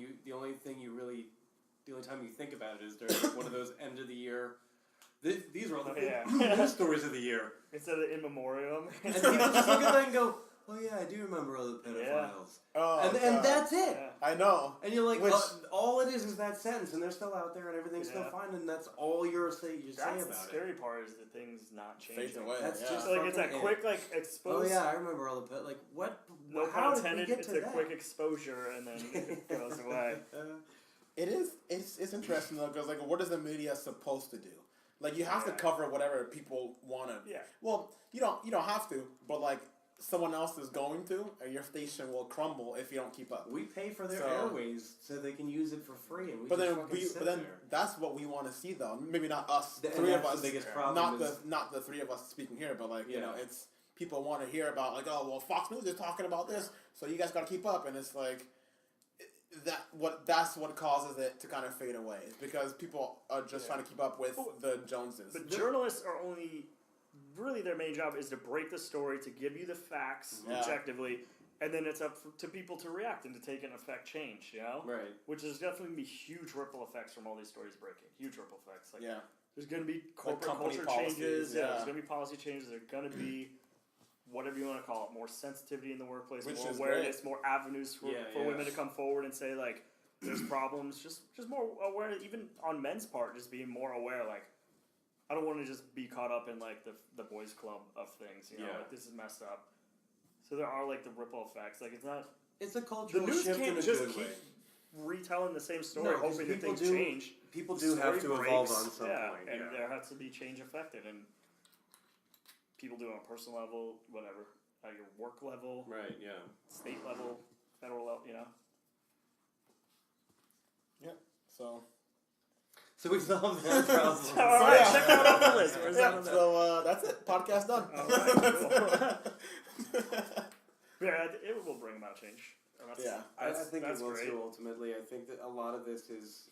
you think about it is during one of those end of the year. These are all the Yeah. news stories of the year, Instead of in memoriam. and people just look at that and go, "Oh yeah, I do remember all the pedophiles," oh, and God. that's it. Yeah. I know. And you're like, Which- all it is that sentence, and they're still out there, and everything's still Yeah. fine, and that's all you say That's the about scary part is that things not Fades changing. away. That's yeah. just So like it's that fucking quick like it. Oh expose. yeah, I remember all the like what? No how pun did we intended. get It's to a that? quick exposure and then it goes away. It is. It's interesting though, because like, what is the media supposed to do? Like, you have to Yeah. cover whatever people want to. Yeah. Well, you don't have to, but like someone else is going to, and your station will crumble if you don't keep up. We pay for their So- airways so they can use it for free, and we But just then fucking sit but then there. that's what we want to see though. Maybe not us, And three of that's us. the biggest Yeah. problem. Not the three of us speaking here, but like you know, Yeah. it's people want to hear about like, oh well, Fox News is talking about this, so you guys got to keep up, and it's like that's what causes it to kind of fade away. It's because people are just Yeah. trying to keep up with Oh, the Joneses. But journalists are only really their main job is to break the story, to give you the facts Yeah. objectively, and then it's up to people to react and to take and affect change, you know? Right. Which is definitely going to be huge ripple effects from all these stories breaking. Huge ripple effects. Like, Yeah. there's going to be corporate company culture policies, changes. yeah. There's going to be policy changes. There's going to be whatever you want to call it, more sensitivity in the workplace, Which more is awareness, great. more avenues for, Yeah, for yeah. women to come forward and say, like, there's problems. Just more aware, even on men's part, just being more aware. Like, I don't want to just be caught up in, like, the boys' club of things. You know, Yeah. like, this is messed up. So there are, like, the ripple effects. Like, it's not... It's a The cultural news shift in can't a just good keep way. retelling the same story, No, 'cause hoping that people things do- change. People The do have story to evolve breaks, on some point. and Yeah. there has to be change affected, and people do it on a personal level, whatever, at your work level, Right. Yeah. state level, federal level, you know. So. So we solved that problem. So, all right, yeah. check that off the list. Where's that Yeah, on the- so that's it. Podcast done. Yeah, it will bring about change. And that's, Yeah. I that's, think that's it will great. too. Ultimately, I think that a lot of this is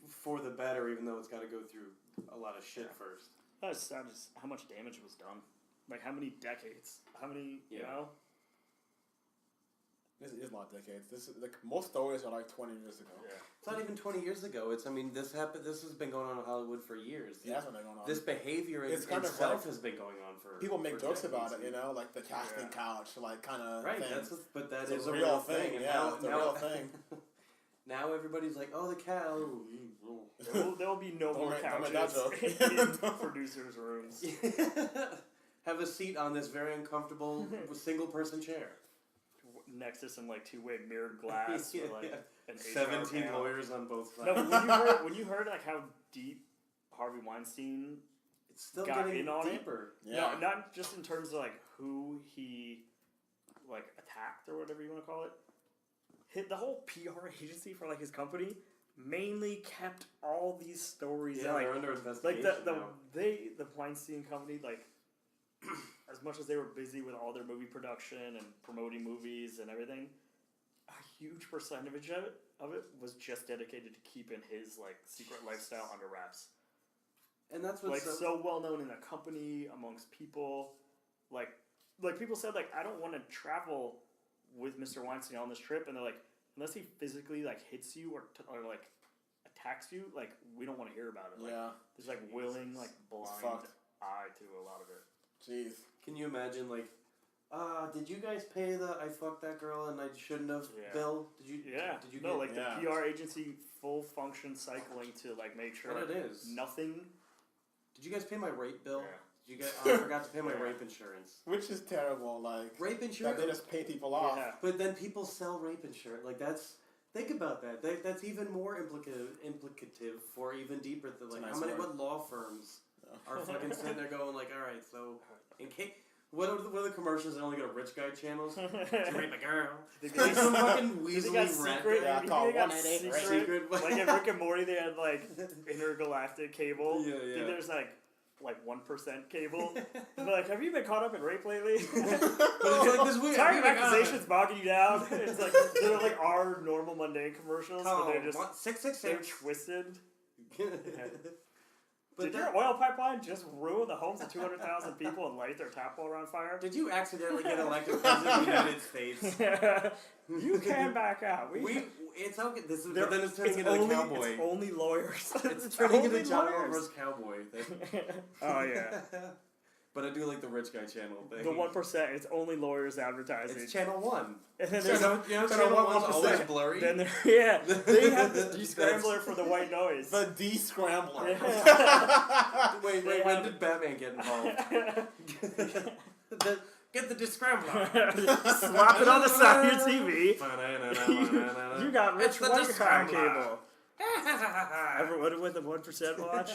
for the better, even though it's got to go through a lot of shit first. That's sad just how much damage was done. Like, how many decades? How many, you Yeah. know? This is not decades. This is like most stories are like 20 years ago. Yeah. It's not even 20 years ago. It's, I mean, this happened. This has been going on in Hollywood for years. Yeah, that's what they're going on. This behavior It's kind of itself like- has been going on for People make for jokes decades. about it, you know, like the casting Yeah. couch, like kind of Right, thing. but that It's is a a real real thing, And yeah, now, it's a real thing. Now everybody's like, oh, the cow. There will be no Don't more make- don't make couches that joke. in producers' rooms. Have a seat on this very uncomfortable single person chair. Next to some, like, two-way mirrored glass Yeah, with, like, yeah. an HR 17 panel. lawyers on both sides. No, when you heard like how deep Harvey Weinstein, It's still got getting in on it. deeper. Yeah. no, not just in terms of like who he like attacked or whatever you want to call it, the whole PR agency for like his company mainly kept all these stories Yeah, out, they're like under investigation the Weinstein company, like as much as they were busy with all their movie production and promoting movies and everything, a huge percentage of it was just dedicated to keeping his like secret lifestyle under wraps. And that's Like what's so well known in the company amongst people, like people said like I don't want to travel with Mr. Weinstein on this trip, and they're like unless he physically like hits you or like attacks you, like we don't want to hear about it. Like, Yeah. there's like willing like blind fucked. eye to a lot of it. Jeez. Can you imagine, like, did you guys pay the I fucked that girl and I shouldn't have Yeah. bill? Did you? Yeah, Did you no, get like Yeah. the PR agency full function cycling to like make sure what it is? nothing. Did you guys pay my rape bill? Yeah. Did you guys? I forgot to pay my Yeah. rape insurance. Which is terrible, like Rape that insurance. they just pay people off. Yeah. But then people sell rape insurance. Like that's. Think about that. That's even more implicative for even deeper. Like nice how many word. what law firms Yeah. are fucking sitting there going like, all right, so in case. What are the commercials that only go to rich guy channels? Did you rape a girl? Think Like some fucking They weaselly got rat secret. Yeah, they call got 188, right? secret. Like in Rick and Morty, they had like intergalactic cable. Yeah, I yeah. think there's like 1% cable. They're like, have you been caught up in rape lately? But it's like this weird. Sorry, accusations bogging you down. It's like they're like our normal mundane commercials, but Call they're just they're 666. twisted. But Did your oil pipeline just ruin the homes of 200,000 people and light their tap water on fire? did you accidentally get elected president of the United States? You can back out. It's okay. This is, They're- but then it's turning into only, a cowboy. It's only lawyers. It's turning into only John lawyers. Oliver's cowboy thing. Oh yeah. But I do like the rich guy channel thing. The 1%. It's only lawyers advertising. It's channel 1. And then You there's know, Channel channel 1's 1%. always blurry. then there, yeah, they have the descrambler for the white noise. The D-scrambler. Wait, They when have- did Batman get involved? Get the descrambler. Slap it on the side of your TV. You got It's rich the white guy descrambler. cable. Everyone with the 1% watch.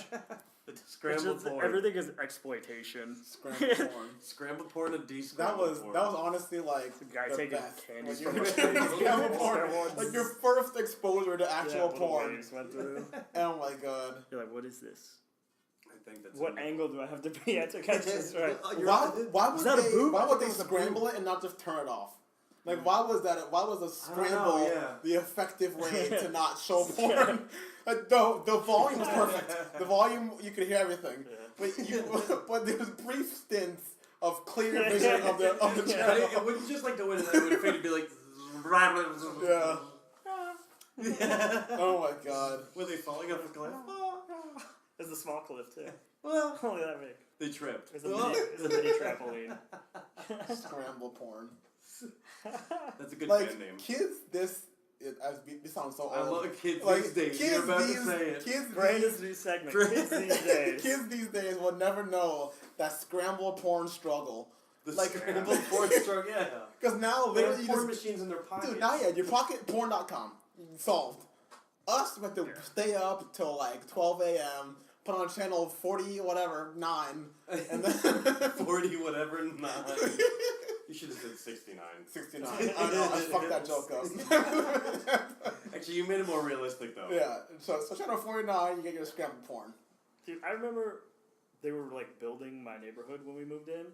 The It's scrambled just- porn. everything is exploitation. Scrambled porn. Scrambled porn and That descrambled was porn. honestly like The guy the taking best. candy Like, from you- a tree. Scrambled porn. Everyone's- Like your first exposure to actual what the porn. waves went through. Oh my god. You're like, what is this? I think that's What angle do I have to be at to catch this right? Why would Is that a they, boob? why I would thought they it was a scramble it and not just turn it off? Like, why was that? Why was a scramble the effective way to not show porn? Like, the volume was perfect. The volume, you could hear everything. But there was brief stints of clear vision of the channel. It wouldn't just like go in and it would fade to be like. Yeah. Oh my god. Were they falling off a cliff? It's a small cliff too. Well, Only that big. they tripped. It's a mini trampoline. Scramble porn. That's a good Like, band name. kids, this sounds so old. I love kids Like, these days. kids You're about these- to say it. Kids Brandon's new segment. Kids these days. Kids these days will never know that scramble porn struggle. The like- scrambled porn stroke, yeah. Because now They literally have you porn just, machines in their pockets. dude, now your pocket porn.com solved. Us we have to stay up till like 12 a.m. Put on channel 40 whatever 9 and then 40 whatever 9. You should have said 69. 69. I know, I fucked that joke up. Actually, you made it more realistic though. Yeah, so channel 49, you get your scramble porn. Dude, I remember they were like building my neighborhood when we moved in.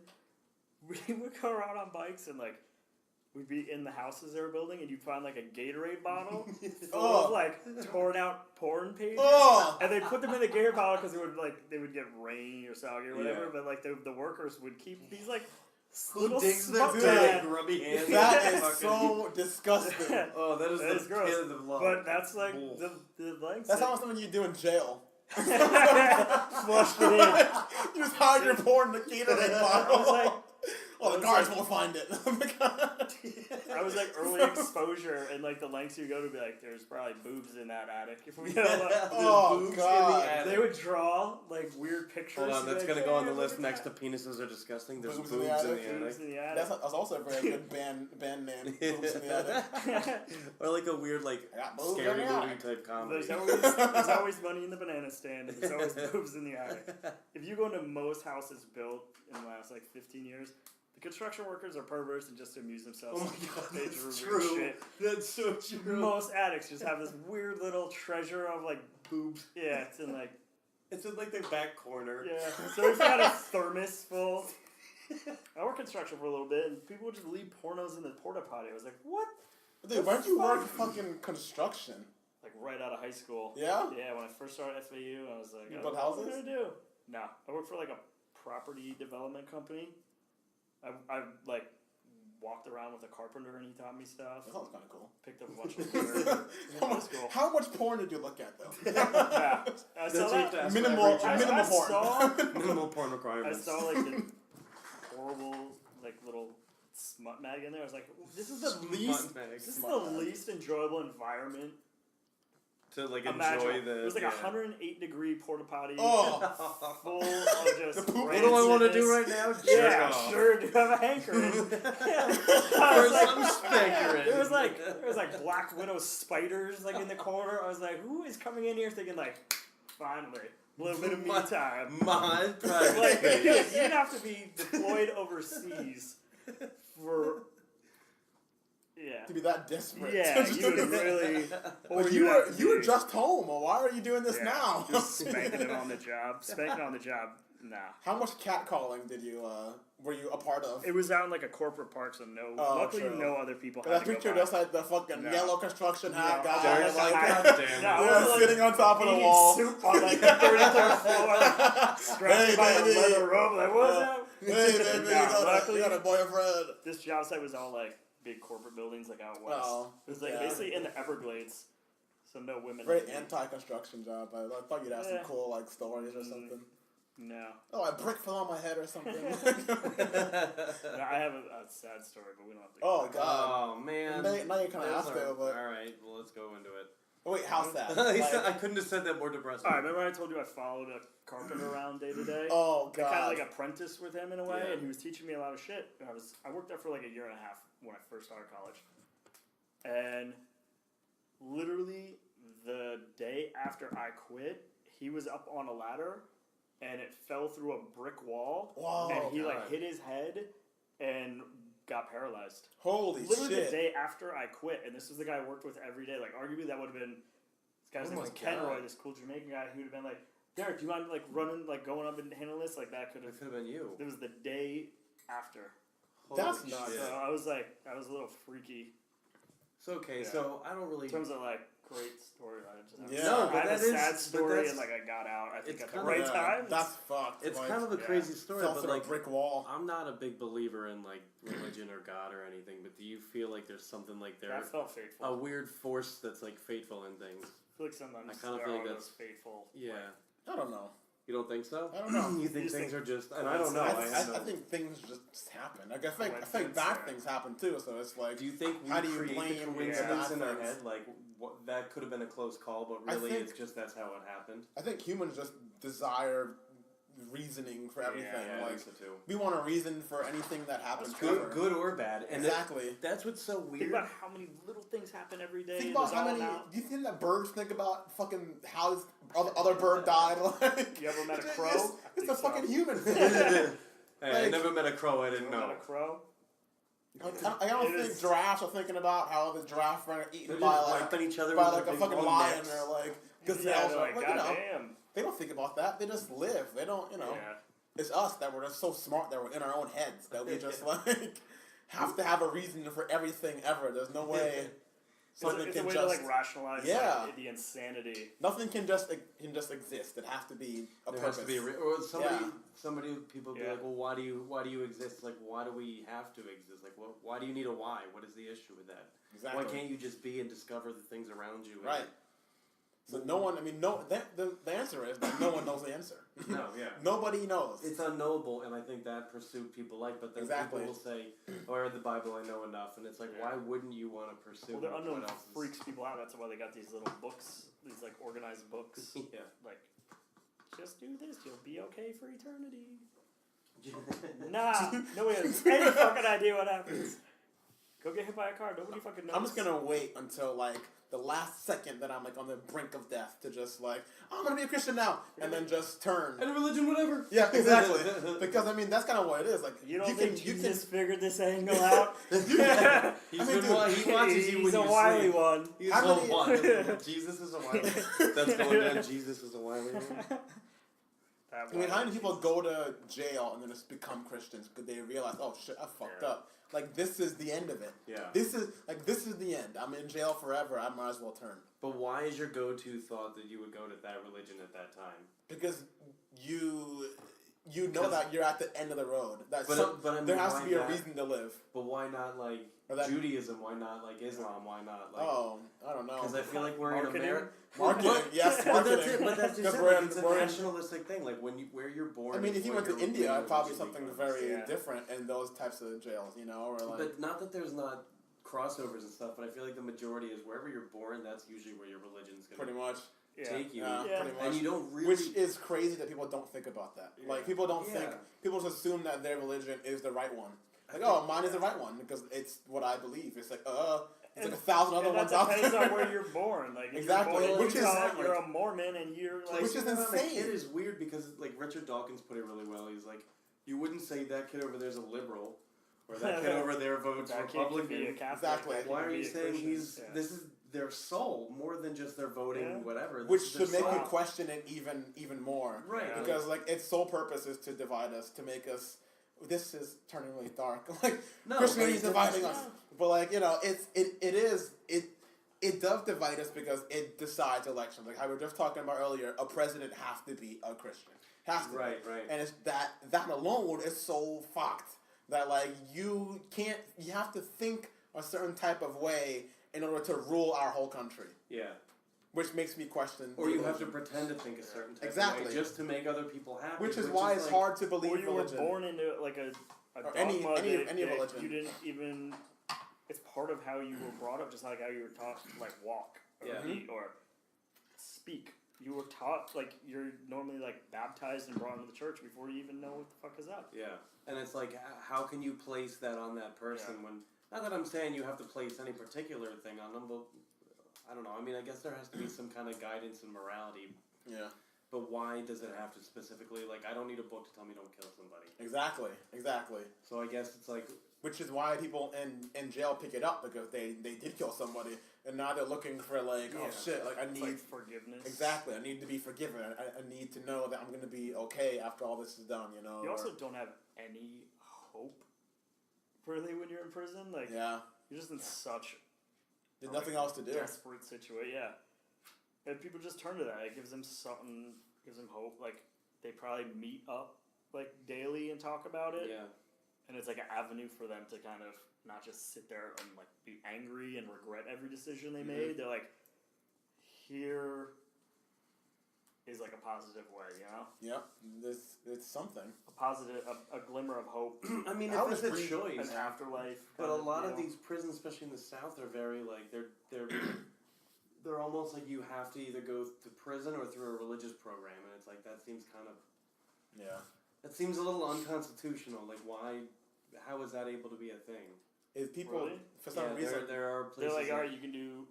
We would go around on bikes and like we'd be in the houses they were building and you'd find like a Gatorade bottle full of like torn out porn pages. Oh! And they'd put them in the Gatorade bottle because they would get rainy or soggy or whatever. Yeah. But like the workers would keep these like Who little digs their smut dude. bag. grubby hands? That in is fucking- so disgusting. Oh, that is That is the gross. kid of love. But that's like Wolf. the lengths. That's that- almost something you do in jail. Flushed it in. You just hide your porn in the Gatorade bottle. I was like, oh, the I was guards like- won't find it. I was like early exposure and like the lengths you go to be like, there's probably boobs in that attic. If we had like, Oh, boobs in God. the attic. they would draw like weird pictures. Hold on, and be that's like, gonna go on "Hey, the look list at next to that." penises are disgusting. There's Boobs boobs, in the attic. in the Boobs attic. in the attic. That's also a very good band name. Boobs in the attic. Or like a weird like I got boobs scary in the movie attic. type comedy. there's always money in the banana stand. And there's always boobs in the attic. If you go into most houses built in the last like 15 years, the construction workers are perverts and just to amuse themselves. Oh my god, They that's drew weird true. shit. That's so true. Most attics just have this weird little treasure of like boobs. yeah, it's in like It's in like the back corner. yeah. So we've got a thermos full. I worked construction for a little bit, and people would just leave pornos in the porta potty. I was like, what? Dude, where'd you work fucking construction? Like right out of high school. Yeah? Yeah, when I first started FAU, I was like, You oh, built what am I houses? gonna do? No, I worked for like a property development company. I like walked around with a carpenter and he taught me stuff. That sounds kind of cool. Picked up a bunch of litter. how, That much, was cool. how much porn did you look at though? Yeah, I That's saw what you have that. to ask Minimal, for every minimal job. porn. saw- Minimal porn I requirements. saw like the horrible like little smut mag in there. I was like, this is the Smut least. mag. This is Smut the mag. least enjoyable environment. To like Imagine enjoy the. it was like yeah. 108-degree porta potty. Oh, Full of just The poop- What do I want to do rancidness. right now? Jerk Yeah, off. sure. Do have a hankering. For some spanking. There was like Black Widow spiders like in the corner. I was like, who is coming in here thinking like, finally, a little bit of me time. My private Like space. you'd have to be deployed overseas for yeah. to be that desperate. Yeah, you would really. Or Like, you you were just home. Well, why are you doing this now? Just spanking it on the job. Spanking on the job. Nah. How much catcalling did you were you a part of? It was out in like a corporate park, so no. Oh, luckily, true. no other people. Cause I Had to go pictured by. us like the fucking No. yellow construction hat No, guy, I was like like, God damn it. No, I yeah, was, like, sitting on top of the eating wall. soup on like the 33rd floor, like, strapped Hey, by a baby. leather robe. Like, what's up? Hey, baby, No, you got luckily, a boyfriend. this job site was all like big corporate buildings, like out west. Oh, It was like yeah. basically in the Everglades, so no women. Very anti-construction job. I thought you'd have some Yeah. cool like stories or something. No, Oh, a brick fell on my head or something. No, I have a sad story, but we don't have to. Oh, God. Oh man. Now you kind of Those have to, are- but Alright, well let's go into it. oh, wait, how's that? He Like- said- I couldn't have said that more depressing. All right, remember I told you I followed a carpenter around day to day? oh I kind God. of like apprenticed with him in a way, Yeah. and he was teaching me a lot of shit. And I worked there for like a year and a half when I first started college, and literally the day after I quit, he was up on a ladder, and it fell through a brick wall, Whoa. and he like God. hit his head and got paralyzed. Holy Literally shit. the day after I quit, and this was the guy I worked with every day. Like arguably that would have been this guy's Oh name was my Kenroy, God. this cool Jamaican guy who would have been like, Derek, do you mind like running, like going up and handling this? Like that could It have. could have been you. It was the day after. That's Holy nuts. shit. So I was a little freaky So okay, Yeah. so I don't really. in terms of like great storylines. Yeah. No, I but have that a is- sad but story that's- and like I got out. I think it's at the kinda- right Yeah, time. That's fucked. It's like, kind of a yeah. crazy story, fell but through like a brick wall. I'm not a big believer in like religion or God or anything. But do you feel like there's something like That there's felt faithful. a weird force that's like fateful in things? I feel like sometimes I kinda there feel are like those faithful. Yeah, I don't know. you don't think so? I don't know. You think just things think are just? And I don't know. I think things just happen. Like I think Coincidence, bad yeah. things happen too. So it's like Do you think we How do you create blame the the coincidence bad in our things? head? Like that could have been a close call, but I really think- it's just that's how it happened. I think humans just desire reasoning for everything. Yeah, I like think so too. we want a reason for anything that happens. Good, ever. good or bad, and Exactly. that's what's so Think weird. about how many little things happen every day. Think and about it's how all many. out. Do you think that birds think about fucking how this other bird died? Like You ever met a it's- crow? It's, I it's think a so. fucking human thing. Hey, I Like- never met a crow. I didn't Ever met know. a crow? I don't It think is- giraffes are thinking about how the giraffe ran They're eaten just by like wiping each other by with like their a big fucking long lion necks. or like Yeah, gazelles. they're or, like, like, you know, goddamn. they don't think about that. They just live. They don't, you know. Yeah. It's us that we're just so smart that we're in our own heads that we just like have to have a reason for everything ever. There's no way something It's a can way just to like rationalize Yeah. like, the insanity. nothing can just exist. It has to be a There purpose. has to be a or Yeah. somebody people be Yeah. like, well, why do you exist? Like, why do we have to exist? Like, why do you need a why? What is the issue with that? Exactly. Why can't you just be and discover the things around you? and- Right. So no one. I mean, no. The answer is that no one knows the answer. No, yeah. Nobody knows. It's unknowable, and I think that pursuit people like. But then Exactly. people will say, "Oh, I read the Bible, I know enough," and it's like, Yeah. why wouldn't you want to pursue? Well, the unknown what else is- freaks people out. That's why they got these little books, these like organized books. Yeah. Like, just do this, you'll be okay for eternity. Nah, nobody has any fucking idea what happens. Go get hit by a car. Nobody fucking knows. I'm just gonna wait until like the last second that I'm like on the brink of death to just like I'm gonna be a Christian now and then just turn. And religion, whatever. Yeah, exactly. Because I mean that's kind of what it is. Like You don't can think you Jesus figured this angle out? He's I mean, been dude, wa- he watches you He's when a you wily sleep. one. He's How a many- wily. Jesus is a wily. That's going down. Jesus is a wily. That I mean, how wily many people go to jail and then just become Christians because they realize, oh shit, I fucked Yeah. up. Like this is the end of it. Yeah. This is the end. I'm in jail forever. I might as well turn But why is your go-to thought that you would go to that religion at that time? because you know 'Cause- that you're at the end of the road. That But I mean, there has why to be a that? reason to live. But why not like Or that- Judaism? Why not like Islam? Why not like? Oh, I don't know. Because I feel like we're Marketing? in America. Marketing, yes, But marketing. that's it. But that's just Because it. we're Like, in- it's a we're in- nationalistic thing. Like when you where you're born. I mean, if you what went to your India, religion probably is. something very Yeah. different in those types of jails, you know, or like. But not that there's not crossovers and stuff. But I feel like the majority is wherever you're born. That's usually where your religion's gonna Pretty much. Yeah. take you. Yeah, Yeah. pretty much. And you don't really. Which is crazy that people don't think about that. Like Yeah. people don't Yeah. think people just assume that their religion is the right one. Like, I oh, think- mine is the right one because it's what I believe. It's like, it's And- like 1,000 other and ones that out depends there. on where you're born. Like, if Exactly, you're born in which is- Utah, you're a Mormon, and you're like, Which is Placing it on a insane. kid is weird because like Richard Dawkins put it really well. He's like, you wouldn't say that kid over there's a liberal, or that kid over there votes that kid can be a Republican. Catholic. Exactly. that kid Why can are be you a saying Christian. he's Yeah. this is their soul more than just their voting Yeah. whatever? This Which is their should make you soul. question it even more. Right. Yeah. Because like its sole purpose is to divide us, to make us. This is turning really dark. Like No, Christianity is but dividing it's- us, but like you know, it does divide us because it decides elections. Like how we were just talking about earlier, a president has to be a Christian, has to. be. Right, right. And it's that alone is so fucked that like you have to think a certain type of way in order to rule our whole country, Yeah. which makes me question. Or the you have to religion. pretend to think a certain type of Exactly. way just to make other people happy. Which is why it's like, hard to believe Or you were religion. born into like a Or dogma any that religion. you didn't even. It's part of how you were brought up, just like how you were taught to like walk or Yeah. eat or speak. You were taught like you're normally like baptized and brought into the church before you even know what the fuck is up. Yeah. And it's like, how can you place that on that person when? Not that I'm saying you have to place any particular thing on them, but I don't know. I mean, I guess there has to be some kind of guidance and morality. Yeah. But why does it have to specifically, like, I don't need a book to tell me don't kill somebody. Exactly. So I guess it's like, Which is why people in jail pick it up because they did kill somebody and now they're looking for like oh Yeah. shit like I It's need like forgiveness. exactly I need to be forgiven I need to know that I'm gonna be okay after all this is done you know. You or- also don't have any hope really when you're in prison. Like Yeah. you're just in such There's nothing else to do. desperate situation. Yeah, and people just turn to that. It gives them something. Gives them hope. Like they probably meet up like daily and talk about it. Yeah. And it's like an avenue for them to kind of not just sit there and like be angry and regret every decision they made. They're like, here is like a positive way, you know? Yep. It's something. A positive, a glimmer of hope, I mean, I if was it's a reading choice. an afterlife. But a kind lot you of know? these prisons, especially in the South, are very like they're almost like you have to either go to prison or through a religious program, and it's like that seems kind of that seems a little unconstitutional. Like why? How is that able to be a thing? If people Really? for some reason there are They're places like, all right, you can do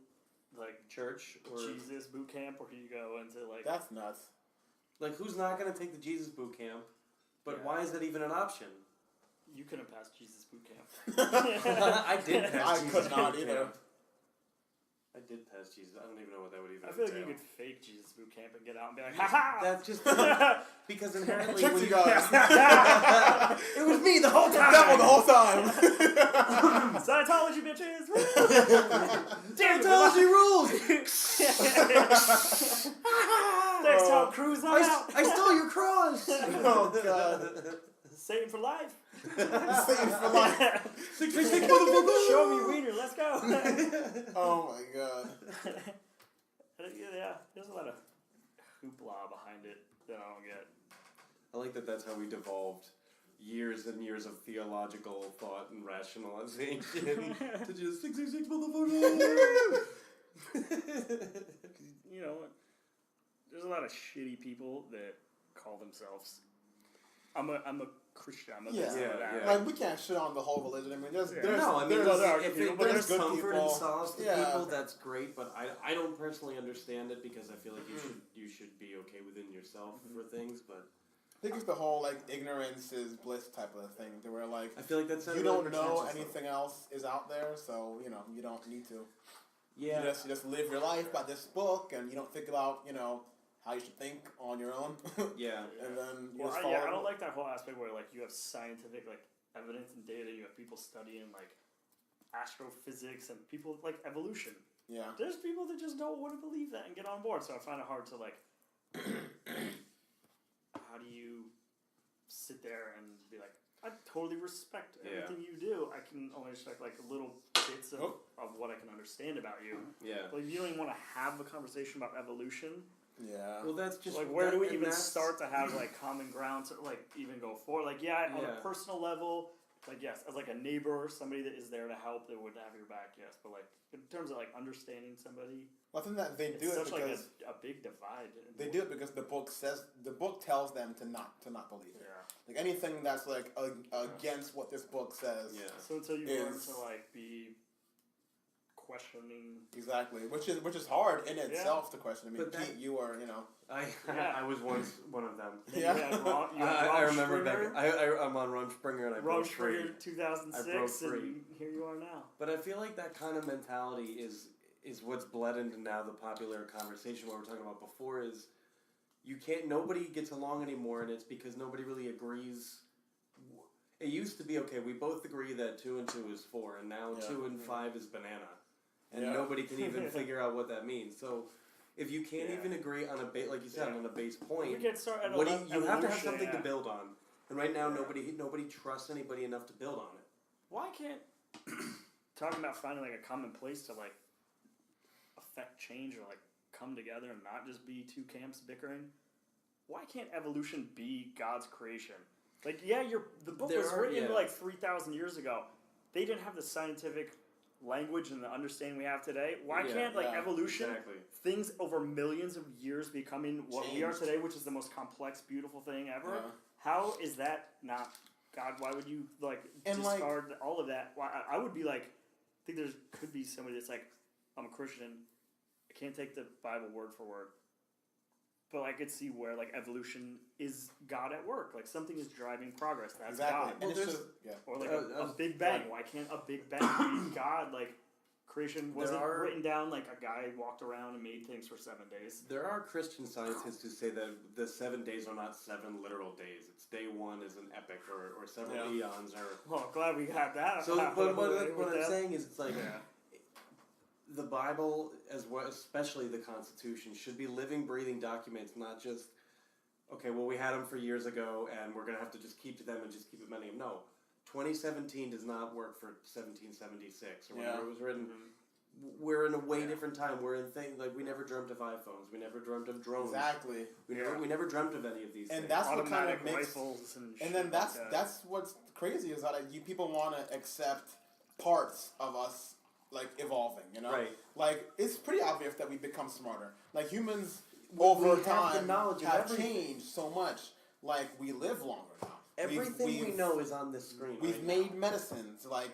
like church or Jesus boot camp, or you go into like. that's nuts. like who's not going to take the Jesus boot camp? But Yeah. why is that even an option? You couldn't pass Jesus boot camp. I did pass I Jesus could not boot either. camp. I did pass Jesus. I don't even know what that would even I feel like you entail. could fake Jesus boot camp and get out and be like, ha ha! That's just because inherently Tricked when you you guys. it was me the whole time. Devil the whole time. Scientology bitches! Scientology rules. Thanks, Tom Cruise, I'm out! I stole your cross. Oh god. Satan for life! Satan for life. 666 motherfucker. Show me wiener, let's go! Oh my god. Yeah, there's a lot of hoopla behind it that I don't get. I like that that's how we devolved years and years of theological thought and rationalization to just 666 motherfucker. You know, there's a lot of shitty people that call themselves. I'm a Christian. I'm a Yeah. this and that. Yeah. Like we can't shit on the whole religion. I mean, there's Yeah. there's No, I mean, there's, well, there are if people, it but brings there's good comfort people. and solace to Yeah. people, that's great. But I don't personally understand it because I feel like you should be okay within yourself for things. But I think it's the whole like ignorance is bliss type of thing, to where like I feel like that's you don't know anything else is out there, so you know you don't need to. Yeah. You just live your life by this book, and you don't think about how you should think on your own. Yeah. And then you Well, just I follow. don't like that whole aspect where like you have scientific like evidence and data. You have people studying like astrophysics and people like evolution. Yeah. There's people that just don't want to believe that and get on board. So I find it hard to like. How do you sit there and be like, I totally respect everything you do. I can only respect like little bits of what I can understand about you. Yeah. Like you don't even want to have a conversation about evolution. Yeah. Well, that's just Like where do we and even that's- start to have like common ground to like even go forward? Like on a Yeah. personal level, like yes, as like a neighbor, somebody that is there to help, that would have your back, yes. But like in terms of like understanding somebody, Well, I think that they it's do it such like because a big divide. they do it because the book tells them to not believe it. Yeah. Like anything that's like against what this book says. Yeah. So until you learn Is- to like be questioning. Exactly, which is hard in itself to question. I mean, But that- Pete, you are Yeah. I was once one of them. Yeah. You had Ron, you had I Ron remember Springer, back. I'm on Rumspringa and I Ron broke free. Springer 2006, I broke free. and here you are now. But I feel like that kind of mentality is what's bled into now the popular conversation. What we were talking about before is nobody gets along anymore, and it's because nobody really agrees. It used to be okay. We both agree that 2 and 2 is 4, and now Yeah. 2 and 5 is banana, and Yeah. nobody can even figure out what that means. So if you can't Yeah. even agree on a like you said, Yeah. on a base We point, get started. what do you have to have something to yeah. build on. And right now, Yeah. nobody trusts anybody enough to build on it. Why can't talking about finding like a common place to like affect change or like come together and not just be two camps bickering? Why can't evolution be God's creation? Like, yeah, the book There was are- written yeah. like 3,000 years ago. They didn't have the scientific language and the understanding we have today. Why Yeah, can't like yeah, evolution, Exactly. things over millions of years becoming what we are Changed. today, which is the most complex, beautiful thing ever? Yeah. How is that not God? Why would you like And, like- discard all of that? Why I would be like, I think there could be somebody that's like, I'm a Christian, I can't take the Bible word for word, but I could see where like evolution is God at work. Like something is driving progress. That's exactly. God. And Well, it's there's- just, yeah. Or like I a was- Big Bang. Why can't a Big Bang be God like creation There wasn't are- written down like a guy walked around and made things for 7 days. There are Christian scientists who say that the 7 days are not 7 literal days. It's day 1 is an epic, or several eons, or. Well, glad we got that. So, out but of the way what with I'm that. saying is, it's like Yeah. the Bible, as well, especially the Constitution, should be living, breathing documents, not just okay. Well, we had them for years ago, and we're gonna have to just keep to them and just keep amending them. No, 2017 does not work for 1776 or whenever it was written. Mhm. We're in a way different time. We're in things like we never dreamt of iPhones. We never dreamt of drones. Exactly. We never dreamt of any of these And things. that's what kind Automatic of makes. rifles and And then shit that's like that. that's what's crazy is that you people want to accept parts of us like evolving. You know, Right. like it's pretty obvious that we become smarter. Like humans We over have the time knowledge of have everything. changed so much. Like we live longer now. Everything we We've- know is on this screen. We've right made now. medicines like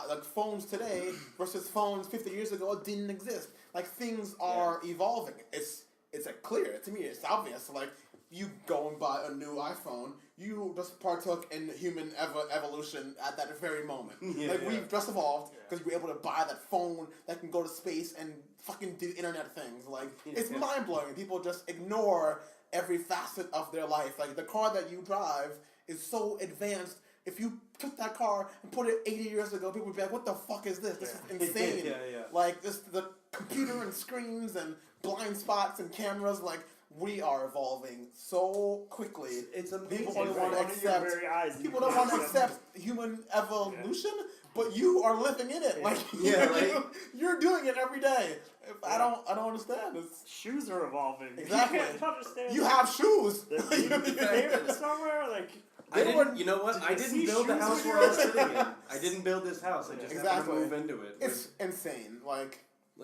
like phones today versus phones 50 years ago didn't exist. Like things are evolving. It's a clear to me. It's obvious. Like you go and buy a new iPhone, you just partook in human evolution at that very moment. We've just evolved because we're able to buy that phone that can go to space and fucking do internet things. Like it's mind blowing. People just ignore every facet of their life. Like the car that you drive is so advanced. If you took that car and put it 80 years ago, people would be like, "What the fuck is this? This is insane." Yeah. Like the computer and screens and blind spots and cameras. Like we are evolving so quickly. It's amazing. People don't right? want to Under your accept. very eyes, People you don't want to can- accept human evolution, but you are living in it. Like you're doing it every day. I don't understand. It's, Shoes are evolving. Exactly. You can't understand. you have shoes. They're somewhere like. I didn't. You know what? I you didn't see build the shoes house when we're you all were- sitting in. I didn't build this house. I just happened Exactly. to move into it. It's insane. Like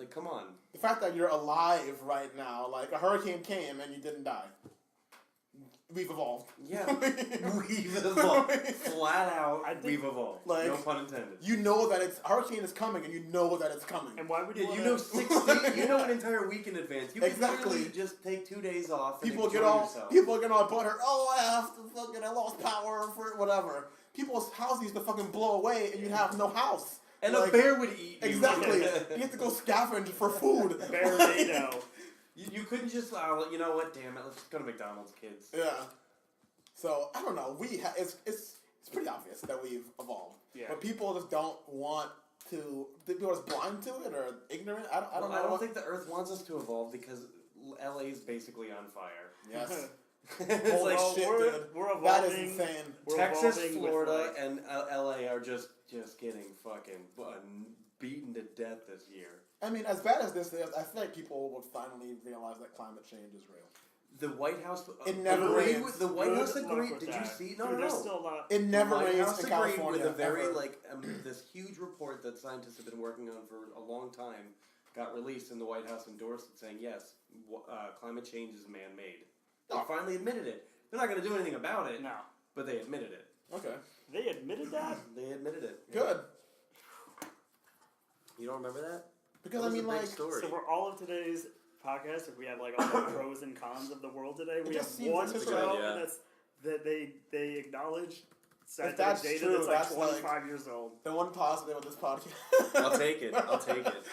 Come on. the fact that you're alive right now. Like a hurricane came and you didn't die. We've evolved. Yeah, we've evolved. Flat out, I think- we've evolved. Like- no pun intended. You know that it's hurricane is coming, and you know that it's coming. And why would you? Yeah, you wanna- know 60. You know an entire week in advance. You can Exactly. literally just take 2 days off. And People enjoy get all yourself. butthurt. Oh, I have to fucking I lost power for whatever. People's houses used to fucking blow away, and you have no house. And Like, a bear would eat you. Exactly. You have to go scavenge for food. Bearnado. You couldn't just. You know what? Damn it. Let's just go to McDonald's, kids. Yeah. So I don't know. It's pretty obvious that we've evolved. Yeah. But people just don't want to. People are just blind to it or ignorant. I don't know. I don't think the Earth wants us to evolve because LA is basically on fire. Yes. It's Holy like shit, we're- dude. we're That is evolving. insane. We're Texas, evolving with, Florida, like- and LA are just getting fucking beaten to death this year. I mean, as bad as this is, I feel like people will finally realize that climate change is real. The White House. It never agreed rains. with- The White Good House luck agreed. with Did you that. see? Dude, No. there's still a lot. It never The White rains House in agreed California. with a very ever. this huge report that scientists have been working on for a long time got released, and the White House endorsed it, saying yes, climate change is man-made. They Oh. finally admitted it. They're not going to do anything about it, No. but they admitted it. Okay. They admitted that. They admitted it. Good. You don't remember that? Because That I was mean, a big like, story. So for all of today's podcast, if we have like all the pros and cons of the world today, we have just seems one like it's show good, yeah. that's that they acknowledge scientific that's data true, that's like that's like- 25 years old. the one positive of this podcast. I'll take it. I'll take it.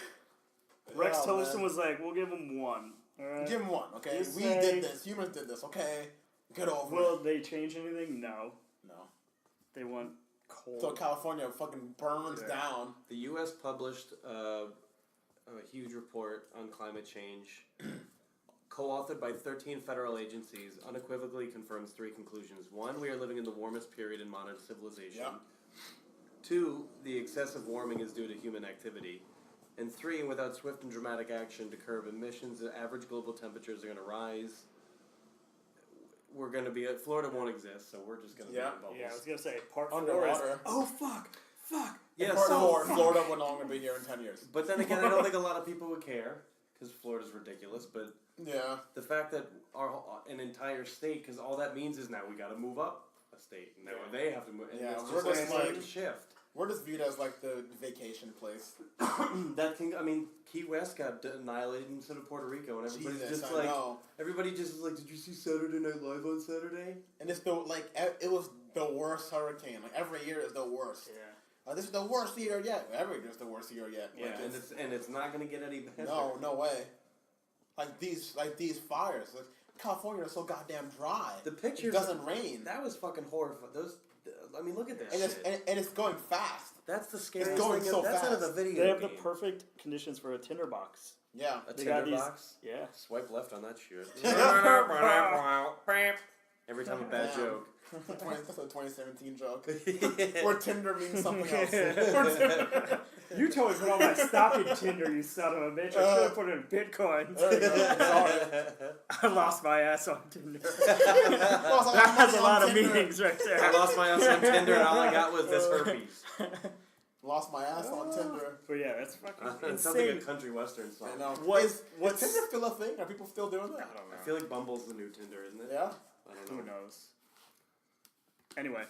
Rex Oh, Tillerson man. was like, "We'll give him one." All right. Give him one, okay? Just We say- did this. Humans did this, okay? Get over Will it. they change anything? No. No. They want coal. So California fucking burns Yeah. down. The U.S. published a huge report on climate change, co-authored by 13 federal agencies, unequivocally confirms 3 conclusions. 1, we are living in the warmest period in modern civilization. Yeah. 2, the excessive warming is due to human activity. And 3, without swift and dramatic action to curb emissions, the average global temperatures are going to rise. We're going to be Florida won't exist, so we're just going to Yeah. be in bubbles. Yeah, I was gonna say part 4 is. Underwater. Oh fuck! Yeah, And part so- four, Florida will no longer be here in 10 years. But then again, I don't think a lot of people would care because Florida's ridiculous. But Yeah. the fact that an entire state, because all that means is now we got to move up a state. Now they have to move, and Yeah, it's we're just just like like- shift. We're just viewed as like the vacation place. That can, I mean, Key West got annihilated instead of Puerto Rico, and everybody's Jesus, just I like, know. everybody just is like, did you see Saturday Night Live on Saturday? And it's the, like, it was the worst hurricane. Like, every year is the worst. Yeah. This is the worst year yet. Every year's the worst year yet. Yeah, Like, and it's not gonna get any better. no way. Like these fires. Like California is so goddamn dry. The pictures. It doesn't rain. That was fucking horrifying. I mean, look at this And shit. it's going fast. That's the scariest going thing. so That's out of a fast. video They have the game. perfect conditions for a tinderbox. Yeah. A They got tinder these- box. Yeah. Swipe left on that shit. Every time a bad Damn. joke. That's a 2017 joke. Or Tinder means something else. You told me to put on my stocking Tinder, you son of a bitch. I should have put it in Bitcoin. There you go. Sorry. I lost my ass on Tinder. Lost That has a on lot of Tinder. meanings right I there. lost my ass on Tinder and all I got was this herpes. Lost my ass on Tinder. But yeah, that's fucking It sounds like a insane. country western song. I know. What's Is Tinder still a thing? Are people still doing that? I don't know. I feel like Bumble's the new Tinder, isn't it? Yeah. I don't Who know. knows? Anyway,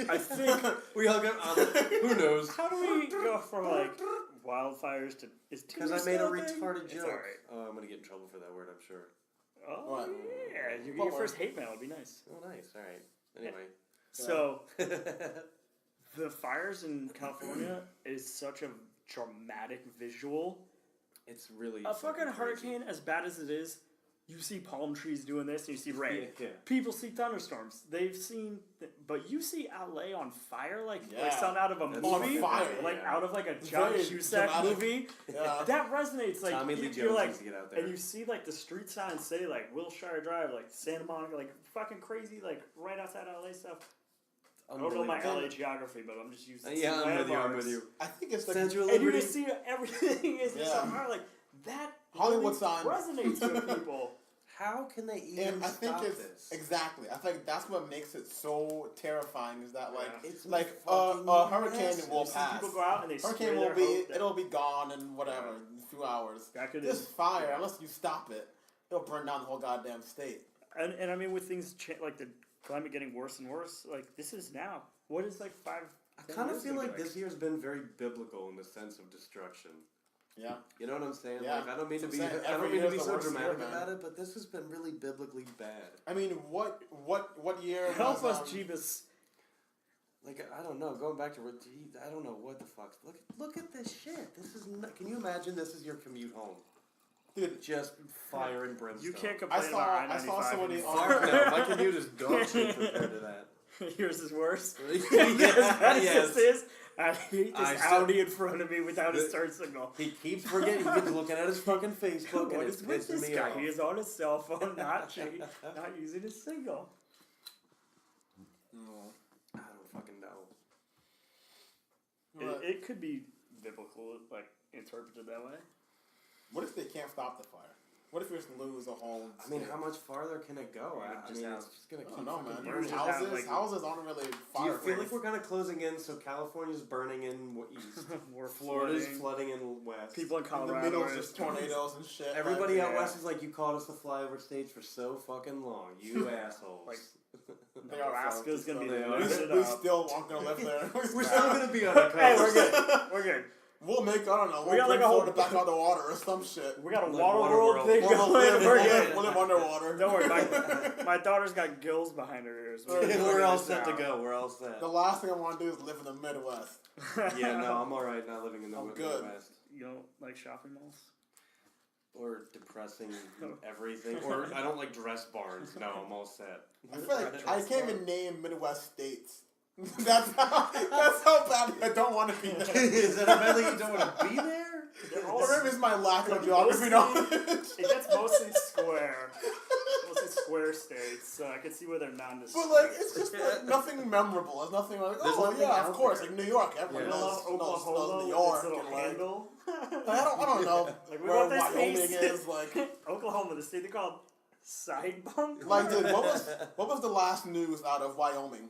I think. we all got on who knows? How do we go from like wildfires to is Tinder Because I made a still thing? retarded It's joke. alright. Oh, I'm gonna get in trouble for that word, I'm sure. Oh What? yeah, you get What your word? first hate mail. It'd be nice. Oh, nice. All right. Anyway. So the fires in California is such a dramatic visual. It's really A fucking crazy. hurricane, as bad as it is, you see palm trees doing this, and you see rain. Yeah. People see thunderstorms. They've seen, but you see LA on fire, like Yeah. something out of a That's movie, on fire, like yeah. out of like a John Very Cusack dramatic. movie. Yeah. That resonates. Like Tommy Lee you're Jones like, needs to get out there. and you see like the street signs say like Wilshire Drive, like Santa Monica, like fucking crazy, like right outside LA stuff. I don't know my Unbelievable. LA geography, but I'm just using. Yeah, some I'm with you. I'm landmarks. with you. I think it's like Central And you Liberty. just see everything is Yeah. so hard. Like that Hollywood really sign. resonates with people. How can they even and I think stop it's this? exactly. I think that's what makes it so terrifying. Is that like Yeah. It's like fucking a hurricane massive. will You see pass. people go out and they Hurricane swear will their be hope that- it'll be gone in whatever in a few hours. That could This fire, yeah. unless you stop it, it'll burn down the whole goddamn state. And I mean with things like the climate getting worse and worse, like this is now. What is like 5? I kind of years feel ago like this year's been very biblical in the sense of destruction. Yeah. You know what I'm saying? Yeah. Like I don't mean to That's be what I'm saying. I don't Every mean to be year's the so worst dramatic year, man. about it, but this has been really biblically bad. I mean, what year? Help was, us, Jeebus. Like I don't know. Going back to I don't know what the fuck. Look at this shit. This is not, can you imagine this is your commute home? Dude, Just fire and brimstone. You can't complain I about I-95. saw somebody anymore. Fuck no, my commute is dog shit compared to that. Yours is worse. Yes, As bad as yes. this is, I hate this I said- Audi in front of me without a The- start signal. He keeps forgetting. He keeps looking at his fucking Facebook, What and is it's with pissing this me guy? off. He is on his cell phone, not using his signal. I don't fucking know. What? It could be biblical, like interpreted that way. What if they can't stop the fire? What if we just lose a whole? I mean, state? how much farther can it go? Yeah, I just mean, have- it's just gonna I keep don't know, fucking man. burning. burning. Have, like- Houses aren't really Do fire. you feel like we're kind of closing in? So California's burning in east, We're Florida's flooding. flooding in west. People in in the Colorado middle are is just tornadoes and shit. Everybody like, out yeah. west is like, you called us the flyover states for so fucking long, you assholes. Like, They are Nebraska's gonna be They are. we, lifted we up. still aren't gonna live there. We're still gonna be on the coast. Hey, we're good. We're good. We'll make, I don't know, We we'll got like bring a whole- Florida back out of the water or some shit. We got a Like water Water world World. thing We'll going. live, We're we'll live, good. we'll live underwater. Don't worry, my daughter's got gills behind her ears. We're all set to go. We're all set. The last thing I want to do is live in the Midwest. Yeah, no, I'm all right not living in the I'm good. Midwest. You don't like shopping malls? Or depressing everything. Or I don't like dress barns. No, I'm all set. I feel like I can't even name Midwest states. that's how bad I don't want to be there. Is that how badly you don't want to be there? They're all Or maybe it's my lack of Like, geography mostly- knowledge. It gets mostly square. Mostly square states, so I can see where they're nondescript. But like, it's just like nothing memorable. It's nothing like, There's oh nothing yeah, out of course, there. like New York. Everyone Yeah. knows, Oklahoma knows New with York. its little And, like, handle. I don't know Like, we where want this Wyoming piece. is. Like, Oklahoma, the state they call side bump. like, dude, what was the last news out of Wyoming?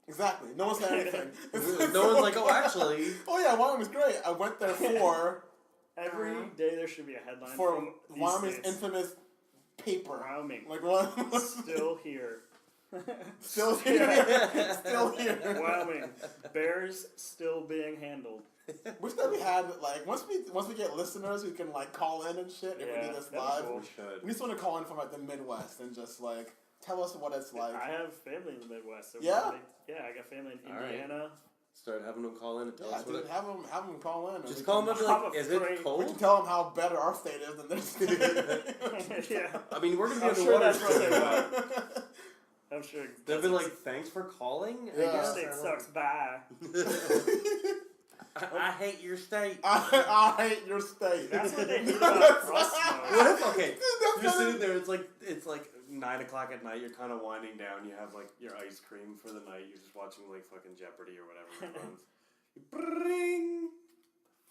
Exactly. No one said anything. No one's like, oh, actually. Oh yeah, Wyoming's great. I went there for Every day there should be a headline for from these Wyoming's states. infamous paper. Wyoming. Like what? Still here. Still here. Still here. Wyoming. Bears still being handled. Wish that we had like once we get listeners who can like call in and shit if we Yeah, do this that'd be live. cool. We should. We need someone to call in from like the Midwest and just like tell us what it's like. I have family in the Midwest. So Yeah? probably- yeah, I got family in All right. Indiana, Start having them call in and tell Yeah, us what dude, it. have them call in. And Just we call can- them up and Have be like, a is it great- We cold? can tell them how better our state is than their state. Yeah, I mean, we're gonna be I'm sure underwater. that's what they want. I'm sure. They've been like, thanks for calling. I Yeah. Your guess. state sucks. Bye. I hate your state. I hate your state. That's what they hate about us most. What if okay? Dude, that's You're kinda- sitting there. It's like 9 o'clock at night. You're kind of winding down. You have like your ice cream for the night. You're just watching like fucking Jeopardy or whatever. It runs. Bring.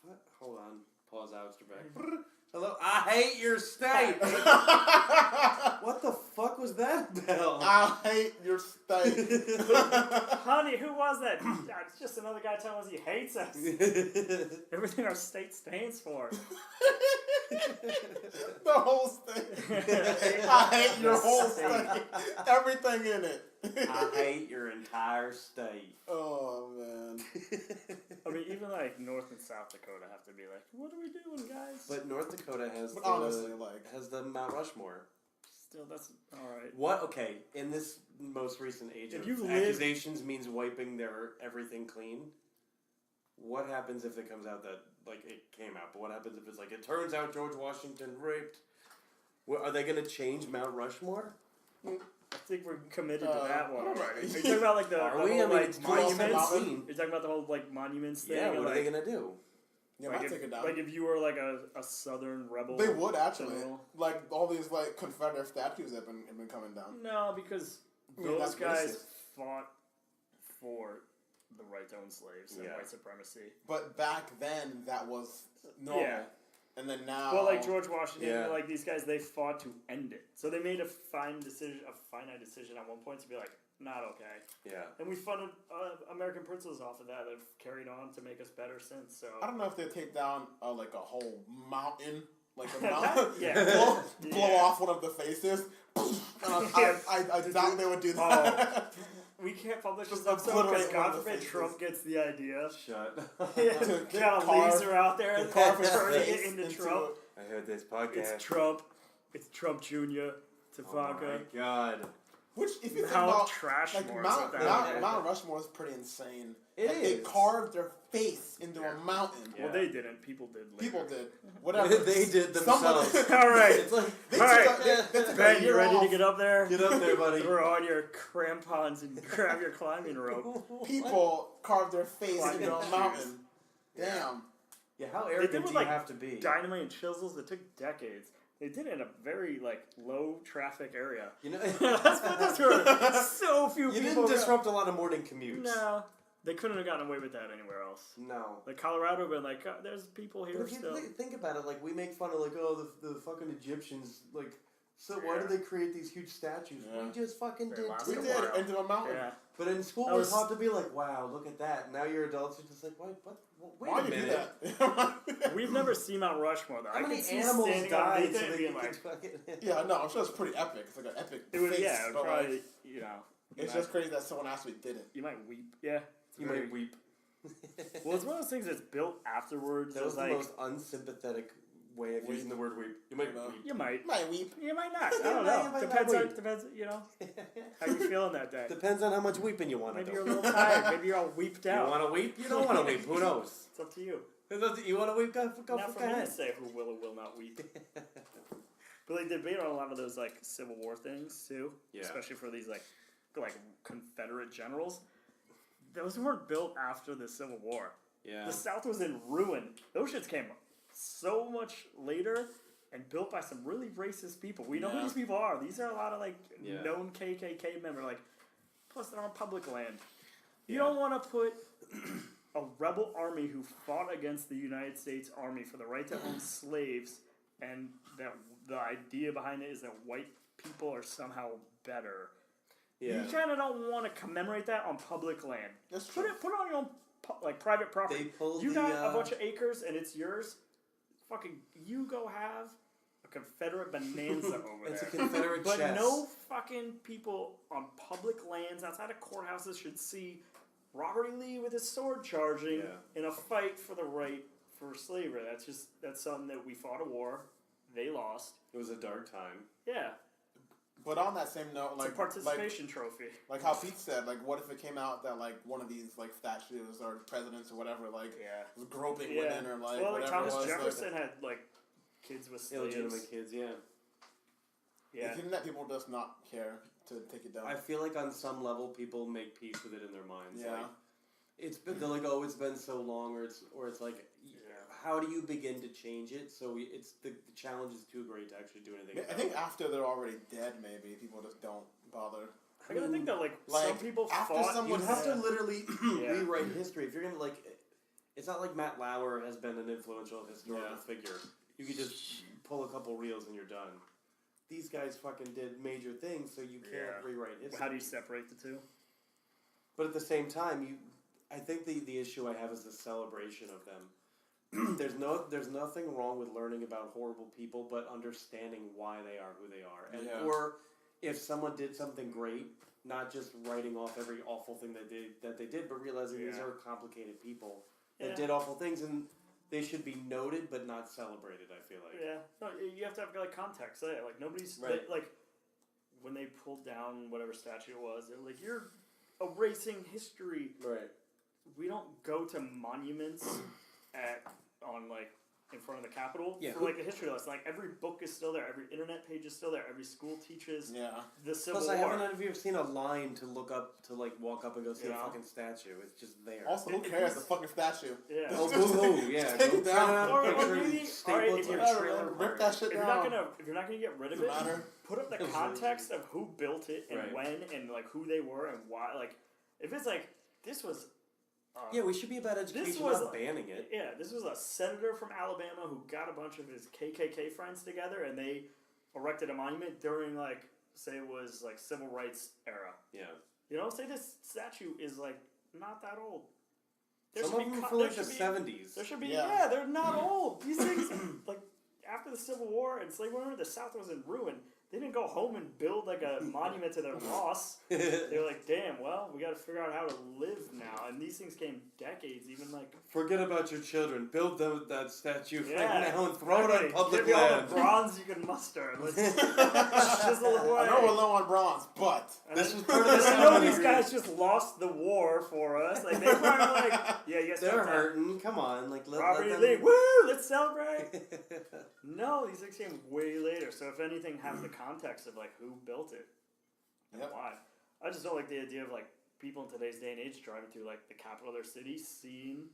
What? Hold on. Pause. Ouster back. Brrr. Hello. I hate your state. What the fuck was that bell? I hate your state. Honey, who was that? It's just another guy telling us he hates us. Everything our state stands for. The whole state. I hate your whole state. Everything in it. I hate your entire state. Oh man. I mean, even like North and South Dakota have to be like, what are we doing, guys? But North Dakota has But the, honestly, like- has the Mount Rushmore. Still, that's all right. What? Okay, in this most recent age If of you live- accusations means wiping their everything clean. What happens if it comes out that like it came out? But what happens if it's like it turns out George Washington raped? What, are they going to change Mount Rushmore? I think we're committed to that one alright. already. Are you talking about like the Are whole, we? I mean, like it's too awesome monuments? mountain. You're talking about the whole like monuments thing. Yeah. and, What are like, they going to do? Yeah, like might if, take it down. like if you were like a southern rebel. They would actually. general. Like all these like Confederate statues have been coming down. No, because I mean, those that's guys racist. fought for the right to own slaves and Yeah. white supremacy. But back then that was normal. Yeah. And then now Well, like George Washington, Yeah. like these guys, they fought to end it. So they made a finite decision at one point to be like, not okay. Yeah. And we funded American principles off of that. They've carried on to make us better since. So I don't know if they take down like a whole mountain, like a mountain, Yeah. blow Yeah. off one of the faces. I doubt they would do that. we can't publish this Just episode because obliterate one God of the forbid faces. Trump gets the idea. Shut. Yeah, To they got a carve- laser out there to carve his turning face it into into Trump. I heard this podcast. It's Trump. It's Trump Jr. Oh Tafaka. my god. Which, if you think Mount about, Trashmore. like is Mount, what that Mount, is. Mount Rushmore is pretty insane. It Like, They is. carved their face into a mountain. Yeah. Well, they didn't. People did. Later. People did. Whatever. They did Somebody- themselves. All right. It's like They All took right. a- they took a Ben, you year ready off. to get up there? get up there, buddy. Throw on your crampons and grab your climbing rope. People carved their face Climbing into a shoes. mountain. Damn. Yeah, how They did arrogant with, do you like, have to be? Dynamite and chisels. It took decades. They did it in a very like low traffic area. You know, That's what that's where so few you people. didn't disrupt a lot of morning commutes. No, they couldn't have gotten away with that anywhere else. No. Like Colorado, been like, there's people here But if you still. think about it, like we make fun of like, oh, the fucking Egyptians, like, so why Yeah. did they create these huge statues? Yeah. We just fucking They did lost We too. it. did Wow. into a mountain. Yeah. But in school, That we're was- taught to be like, wow, look at that. Now you're adults, you're just like, wait, what? Wait Why a do you do minute. that? We've never seen Mount Rushmore though. How I many can see animals standing died underneath so it and they being could like, fucking... Yeah, no, I'm sure it's pretty epic. It's like an epic it would, face, yeah, it would but probably, like, you know, it's you just crazy that someone actually did it. you might weep. Yeah. It's You very- might weep. Well, it's one of those things that's built afterwards. That was as, the like, most unsympathetic way of Weep. using the word weep. You might You know. weep. you might. Might weep. You might not. I You don't might- know. you might Depends not on weep. depends. You know how you feeling that day. Depends on how much weeping you want to Maybe do. you're a little tired. Maybe you're all weeped You out. want to weep? You don't want to weep. Who knows? It's up to you. You want to weep? Go Not for for me to ahead. say who will or will not weep. But like they debate on a lot of those like Civil War things too, Yeah. especially for these like Confederate generals. Those weren't built after the Civil War. Yeah. The South was in ruin. Those shits came so much later and built by some really racist people. We know who Yeah. these people are. These are a lot of like Yeah. known KKK members. Like, plus they're on public land. You Yeah. don't want to put a rebel army who fought against the United States Army for the right to own slaves, and that the idea behind it is that white people are somehow better. Yeah. You kind of don't want to commemorate that on public land. That's Put true. it on your own like private property. They pulled You the, got a bunch of acres and it's yours. Fucking, you go have a Confederate bonanza over It's a there. Confederate But chess. no fucking people on public lands outside of courthouses should see Robert E. Lee with his sword charging Yeah. in a fight for the right for slavery. That's something that we fought a war. They lost. It was a dark time. Yeah. But on that same note, It's like a participation trophy. like how Pete said, like what if it came out that like one of these like statues or presidents or whatever like Yeah. was groping Yeah. women or like Well, like whatever Thomas it was. Jefferson had like kids with slaves. Illegitimate kids, yeah. Yeah. Like, that people just not care to take it down. I feel like on some level people make peace with it in their minds. Yeah. Like, they're like, oh, it's been so long, or it's like, how do you begin to change it? So it's the challenge is too great to actually do anything. I think after they're already dead, maybe people just don't bother. I gotta think that like some Like, people after fought. someone You have to Yeah. literally Yeah. rewrite history. If you're gonna like, it's not like Matt Lauer has been an influential historical Yeah. figure. You could just pull a couple reels and you're done. These guys fucking did major things, so you can't Yeah. rewrite history. How do you separate the two? But at the same time, I think the issue I have is the celebration of them. there's nothing wrong with learning about horrible people, but understanding why they are who they are, and Yeah. or if someone did something great, not just writing off every awful thing that they did, but realizing these Yeah. are complicated people that Yeah. did awful things, and they should be noted but not celebrated. I feel like. Yeah, no, you have to have like context. Like nobody's Right. like when they pulled down whatever statue it was, they're like, "You're erasing history." Right. We don't go to monuments on like in front of the Capitol Yeah, for who- like a history lesson. Like every book is still there, every internet page is still there, every school teaches Yeah. the Civil Plus, I War. haven't ever seen a line to look up to like walk up and go see Yeah. a fucking statue. It's just there. Also, who It- cares? it's- The fucking statue. Yeah. Oh, boo-hoo, yeah. Take Go it down. print out a Or picture and maybe- staple alright, it if to you're- your trailer Rip park. that shit If you're down. not gonna get rid of Doesn't it, matter. put up the It was context of who built it and Right. when and like who they were and why. Like if it's like this was. Yeah, we should be about education, was- not banning it. Yeah, this was a senator from Alabama who got a bunch of his KKK friends together and they erected a monument during like say it was like civil rights era. Yeah. You know, say this statue is like not that old. Some of them co- from there like the should be- 70s. There should be Yeah. they're not old. These things like after the Civil War and slavery, the South was in ruin. They didn't go home and build like a monument to their loss. They were like, damn, well, we got to figure out how to live now. And these things came decades, even like. Forget about your children. Build that statue Yeah. right now and throw it on public Give me all land. the bronze you can muster. Let's chisel away. I know we're low on bronze, but This And was part of the I know settlement these agreement. guys just lost the war for us. Like they probably like, yeah, yes, They're hurting. Come on, like let Robert E. them. Lee, woo, let's celebrate. No, these things came way later. So if anything, have the context of like who built it and Yep. why. I just don't like the idea of like people in today's day and age driving through like the capital of their city, seeing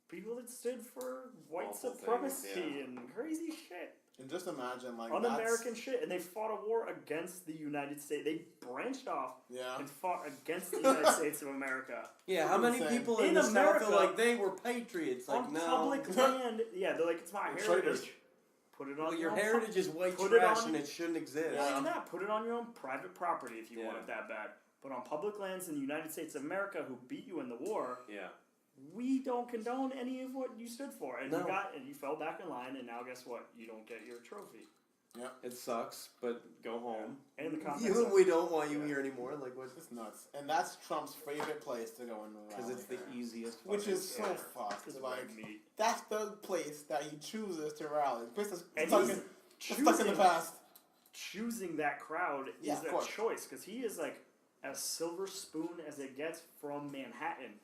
people that stood for white Awful supremacy things, yeah. and crazy shit, and just imagine like un-American shit, and they fought a war against the United States. They branched off Yeah. and fought against the United States of America. Yeah, how many Insane. people in In the South America, feel like they were patriots? Like on no. public land, yeah, they're like it's my Traitors. heritage. Put it on Well, your own heritage is white put it trash on- and it shouldn't exist. Not Yeah. even that. Put it on your own private property if you want Yeah. it that bad. But on public lands in the United States of America, who beat you in the war, Yeah. we don't condone any of what you stood for, and No. you fell back in line, and now guess what? You don't get your trophy. It sucks, but go home. And in the context You, of, we don't want you Yeah. here anymore. Like what? It's nuts, and that's Trump's favorite place to go and rally. Because it's the easiest. Which fucking- is so Yeah. fucked. this is Like red meat. that's the place that he chooses to rally. The place that's And stuck he's in, stuck in the past. choosing that crowd Yeah, is of a course. choice because he is like as silver spoon as it gets from Manhattan.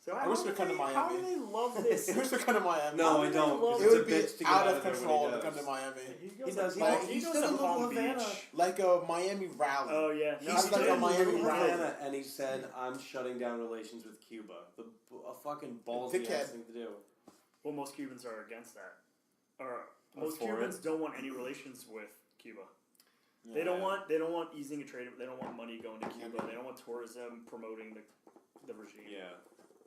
So I how wish do they'd come to they- How do Miami. they love this? I wish to come to Miami. No, How I do they don't. love- It It's a would be bitch to get out out of there when control he to come does. to Miami. He He goes does. to He, Palm- he he goes stood to in Palm Havana. Beach. Like a Miami rally. Oh yeah, He no, He's stood like a in Miami Havana and he said, "I'm shutting down relations with Cuba." A fucking ballsy Dickhead. ass thing to do. Well, most Cubans are against that. Or Or most for Cubans it. don't want any relations with Cuba. Yeah. They don't want easing a trade. They don't want money going to Cuba. They don't want tourism promoting the regime. Yeah.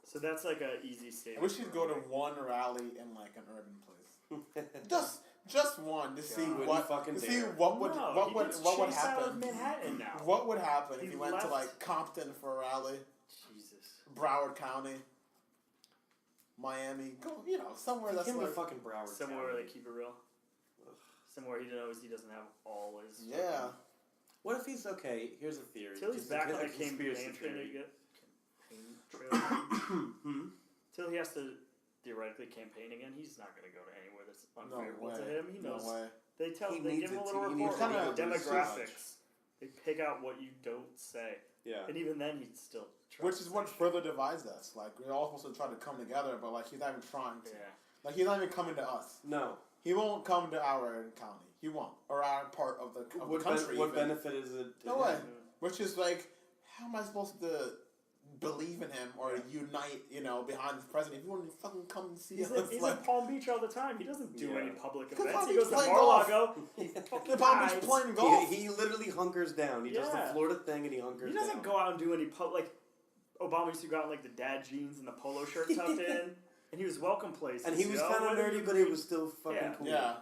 So that's like a easy statement. I wish you'd go to one rally in like an urban place. Just one to see Wouldn't what fucking to see dare. what would No, what he would gets what would chased out of happen. Manhattan now. What would happen He if you went to left- like Compton for a rally, Jesus. Broward County, Miami, go somewhere that's Him to like fucking Broward. Somewhere where County. they keep it real. Somewhere he knows he doesn't have all his. yeah. What if he's okay? Here's a theory. Till he's Just back on a the campaign conspiracy trail. theory. Campaign trail. Hmm? Till he has to theoretically campaign again, he's not going to go to anywhere that's No unfavorable to way. him. He knows. No way. They tell. He They needs give him a it little to- he needs report. to on do demographics. They pick out what you don't say, Yeah. and even then, he still. Which is what further divides us. Like, we're all supposed to try to come together, but, like, he's not even trying to. Yeah. Like, he's not even coming to us. No. He won't come to our county. He won't. Or our part of the country. What even. benefit is it? To No him? way. Which is, like, how am I supposed to believe in him or unite, behind this president if you won't fucking come and see He's, us? he's Like, in Palm Beach all the time. He doesn't do Yeah. any public Because events. Palm He Beach goes to playing Mar-a-Lago. He the fucking Palm Beach hides. playing golf. He literally hunkers down. He does the Yeah. Florida thing and he hunkers He down. doesn't go out and do any like Obama used to go out in like the dad jeans and the polo shirt tucked in, and he was welcome places. And he was kind of whether you nerdy, but agree- he was still fucking Yeah. cool. Yeah.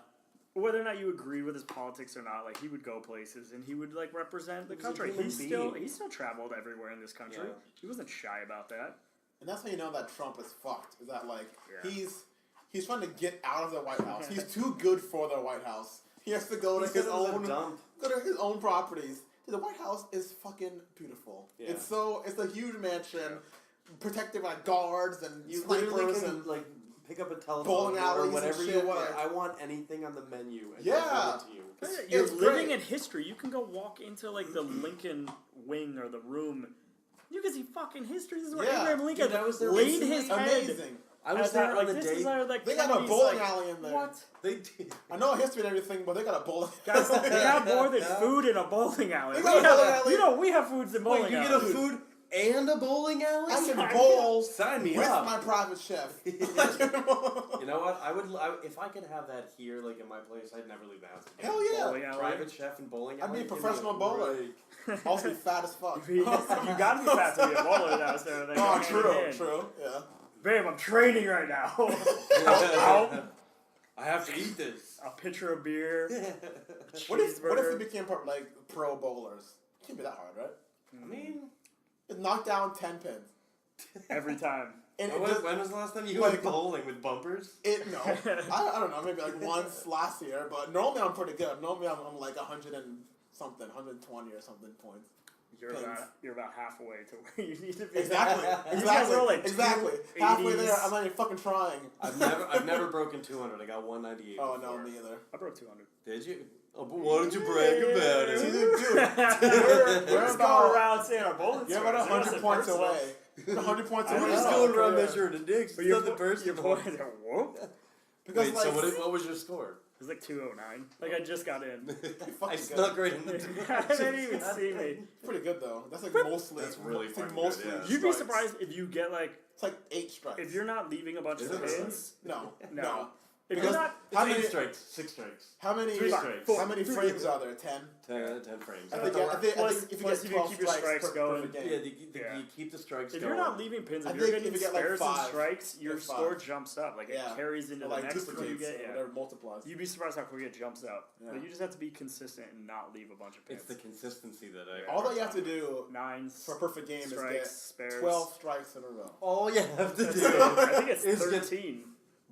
whether or not you agree with his politics or not, like he would go places and he would like represent the He was a country. human He being. still traveled everywhere in this country. Yeah. He wasn't shy about that. And that's how you know that Trump is fucked. Is that, like, Yeah. he's trying to get out of the White House. He's too good for the White House. He has to go to He's his gonna own dump. properties. Dude, the White House is fucking beautiful. Yeah. It's a huge mansion, protected by guards and You literally snipers can and like pick up a telephone bowling or alleys and whatever you shit, want. like- I want anything on the menu. And Yeah. I'll give it to you. It's- You're it's living great. in history. You can go walk into like the Lincoln wing or the room. You can see fucking history. This is where Yeah. Abraham Lincoln Dude, I was there laid recently. his head. Amazing. I was at there that, on like the this day. is our, like They got a Kennedy's, bowling like, alley in there. What? They did. I know history and everything, but they got a bowling. Guys, they got more than Yeah. food in a bowling alley. They We got a have, bowling alley. You know, we have foods in bowling Wait, you get alleys. a food and a bowling alley? I can Sign bowl Sign me with up. my private chef. You know what? If I could have that here, like in my place, I'd never leave the house. Again. Hell yeah. Bowling alley. Private chef and bowling I'd alley. be a give me professional bowler. break. Also be fat as fuck. You gotta be fast to be a bowler downstairs. They go Oh, hand in true, hand. true, yeah. Babe, I'm training right now. Ow. I have to eat this. A pitcher of beer. What if we cheeseburger. became like pro bowlers? Can't be that hard, right? I mean, Just knock down 10 pins. Every time. And when was the last time you like- went bowling with bumpers? no, I don't know, maybe like once last year, but normally I'm pretty good. Normally I'm like 100 and something, 120 or something points. You're Pins. you're about halfway to where you need to be. Exactly, You guys exactly, are like exactly. 280s. Halfway there, I'm not even fucking trying. I've never broken 200. I got 198. Oh before. no, me either. I broke 200. Did you? Oh, but why don't you brag about See, it? dude, We're we're just about- going around saying our bowling you're stories. about They're 100 nothing points personal. away. 100 points I away. I'm know. just from going my around career. measuring the dicks. But It's your nothing personal. boys are whoop. Because Wait, like, so what was your score? It was like 209. Like I just got in. I good. snuck right in the They didn't even see me. pretty good though. That's like mostly. That's really it's like fucking good, mostly. yeah. You'd be strikes. surprised if you get like It's like 8 strikes. if you're not leaving a bunch Is of it? pins. no. No. If Because you're not, It's how 8 many strikes, 6 strikes, how many 3 strikes. how many frames are there? 10. 10 frames. I think if you Plus get if you 12 keep your strikes strikes per going. game. Yeah, you keep the strikes if going. you're not leaving pins, I if you're think getting if you get, like, spares and 5, strikes, your like 5. score jumps up. Like Yeah. it carries into Or the like next one you duplicates get. or Yeah. whatever multiplies. You'd be surprised how quick it jumps up. Yeah. But you just have to be consistent and not leave a bunch of pins. It's the consistency that I. All that you have to do Nines for a perfect game strikes, is spares. get 12 strikes in a row. All you have to I do. think it's is get- 13.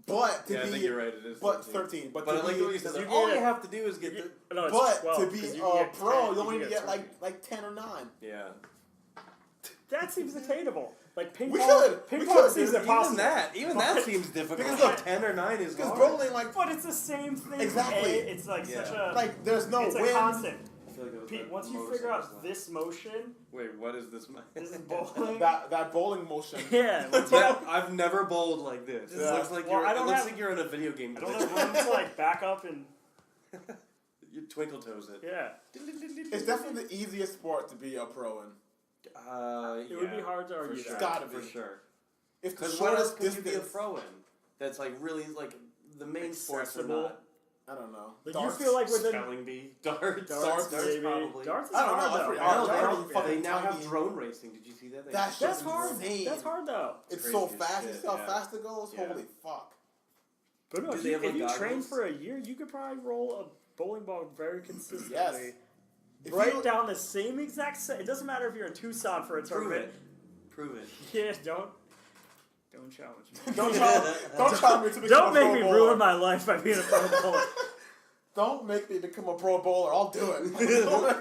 But to Yeah, I be think you're right. It is. but 13. 13. But But I to like be the way you said you that. All get- you have to do is get You, the. no, it's but 12, to 'cause be you a can get pro, 10, you only need to get 13. like 10 or 9. Yeah. That seems attainable. Like ping We pong. could. Ping We pong could. seems Even impossible. Even But- that seems difficult. Because look, 10 or 9 is Because hard. bowling, like But it's the same thing. Exactly. It's like Yeah. such a there's no it's a win. constant. I feel like it was Pete, that once you motorcycle figure out slide. this motion, Wait, what is this? this is bowling. That bowling motion. Yeah. Once you Yeah, I've never bowled like this. Yeah. It looks like Well, I you're. It don't looks have- like you're in a video game. I don't have room to like back up and You twinkle toes it. yeah. It's definitely the easiest sport to be a pro in. It would be hard to for argue sure. that. Gotta for be. sure. If the Because what else shortest could you be a distance, pro in? That's like really like the main sports are Accessible. not. I don't know. Like Darts. you feel like with the Spelling bee, darts, Darts, maybe. probably. Darts is I don't know, hard that's though. pretty I hard. know, Darts they, are fucking they now have tiny. drone racing. Did you see that? They That's have just drone insane. racing. That's hard though. It's Crazy so as fast. You shit, see how yeah. fast it goes? Yeah. Holy fuck. But no, Do if they you, have, if like, you train goggles? for a year, you could probably roll a bowling ball very consistently. Yes. If Right you- down the same exact set. It doesn't matter if you're in Tucson for a Prove tournament. it. Prove it. Yeah, don't challenge me. Don't tell me to become Don't a make pro me bowler. ruin my life by being a pro bowler. Don't make me become a pro bowler. I'll do it.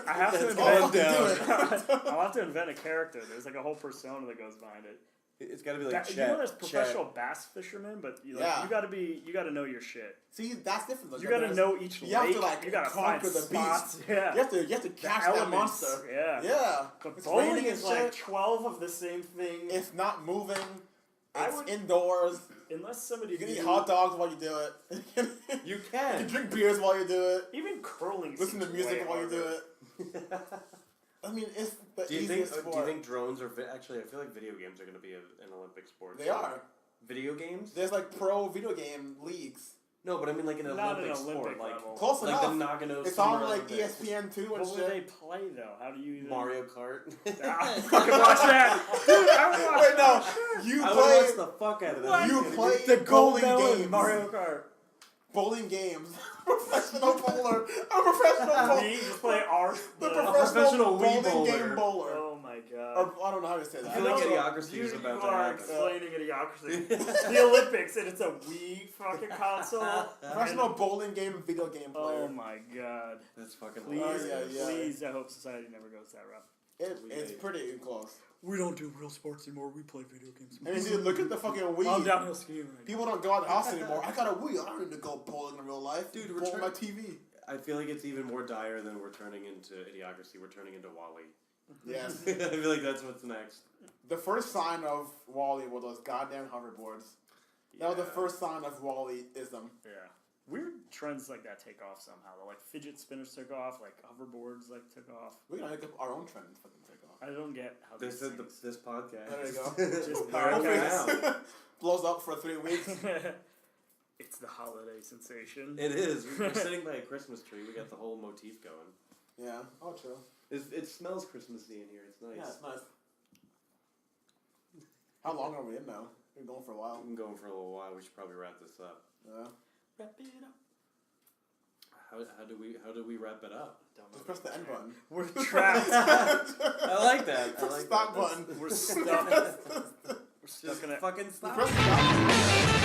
I have to That's I'll all invent. fucking do it. I'll have to invent a character. There's like a whole persona that goes behind it. It's got to be like Ba- Chet. you know, there's Chet. professional bass fishermen, but you, like, Yeah. you gotta know your shit. See, that's different. Though. You gotta There's- know each you have lake. to, like, you gotta find conquer the spots. beast. Yeah. You have to The catch that elements, monster. Yeah. Yeah. But It's bowling raining is and like shit. 12 of the same thing. It's not moving. I It's would- indoors. Unless somebody You can knew- eat hot dogs while you do it. You You can. can drink beers while you do it. Even curling. Listen to seems music way while you do harder. it. I mean, it's the Do you easiest think? sport. Do you think drones are actually? I feel like video games are going to be an Olympic sport. They are. Video games? There's like pro video game leagues. No, but I mean like an Not Olympic an sport, Olympic like level. Close like the enough. Nagano. It's Summer on like Olympics. ESPN2 and What would shit. they play though? How do you even... Mario Kart. Ah, fucking watch that, dude! I would watch Wait, no. that. You I would watch play the fuck out of that. What? You play the gold bowling medal games. in Mario Kart. bowling games. Professional bowler. A professional bowler. Me just play our The the- professional Wii bowling bowler. game bowler. Oh my god. Or, I don't know how to say I that. feel like know, Idiocracy you, is about you to are happen. explaining Idiocracy. The Olympics, and it's a Wii fucking console. Professional bowling game video game player. Oh my god. That's fucking Please, hilarious. yeah. please, I hope society never goes that route. It's pretty close. We don't do real sports anymore, we play video games. I mean, dude, look at the fucking Wii. I'm downhill skiing right now. People don't go out the house anymore. I got a Wii. I don't need to go bowling in real life. Dude, bowl on my TV. I feel like it's even more dire than we're turning into Idiocracy. We're turning into Wally. Yes. I feel like that's what's next. The first sign of Wally were those goddamn hoverboards. That was the Yeah. first sign of Wally-ism. Yeah. Weird trends like that take off somehow. Though. Like fidget spinners took off, like hoverboards like took off. We're gonna make up our own trends for them to take off. I don't get how This these is things... this podcast. There you go. Just We're podcast. okay now. Blows up for 3 weeks. It's the holiday sensation. It is. We're sitting by a Christmas tree. We got the whole motif going. Yeah. Oh, true. It smells Christmassy in here. It's nice. Yeah, it's nice. How long are we in now? We've been going for a while. I'm going for a little while. We should probably wrap this up. Yeah. Wrap it up. How do we wrap it up? Don't know. Just press the end button. We're trapped. I like that. I Press like stop that. button. We're stuck. We're stuck Just in it. fucking You stop. press the stop button.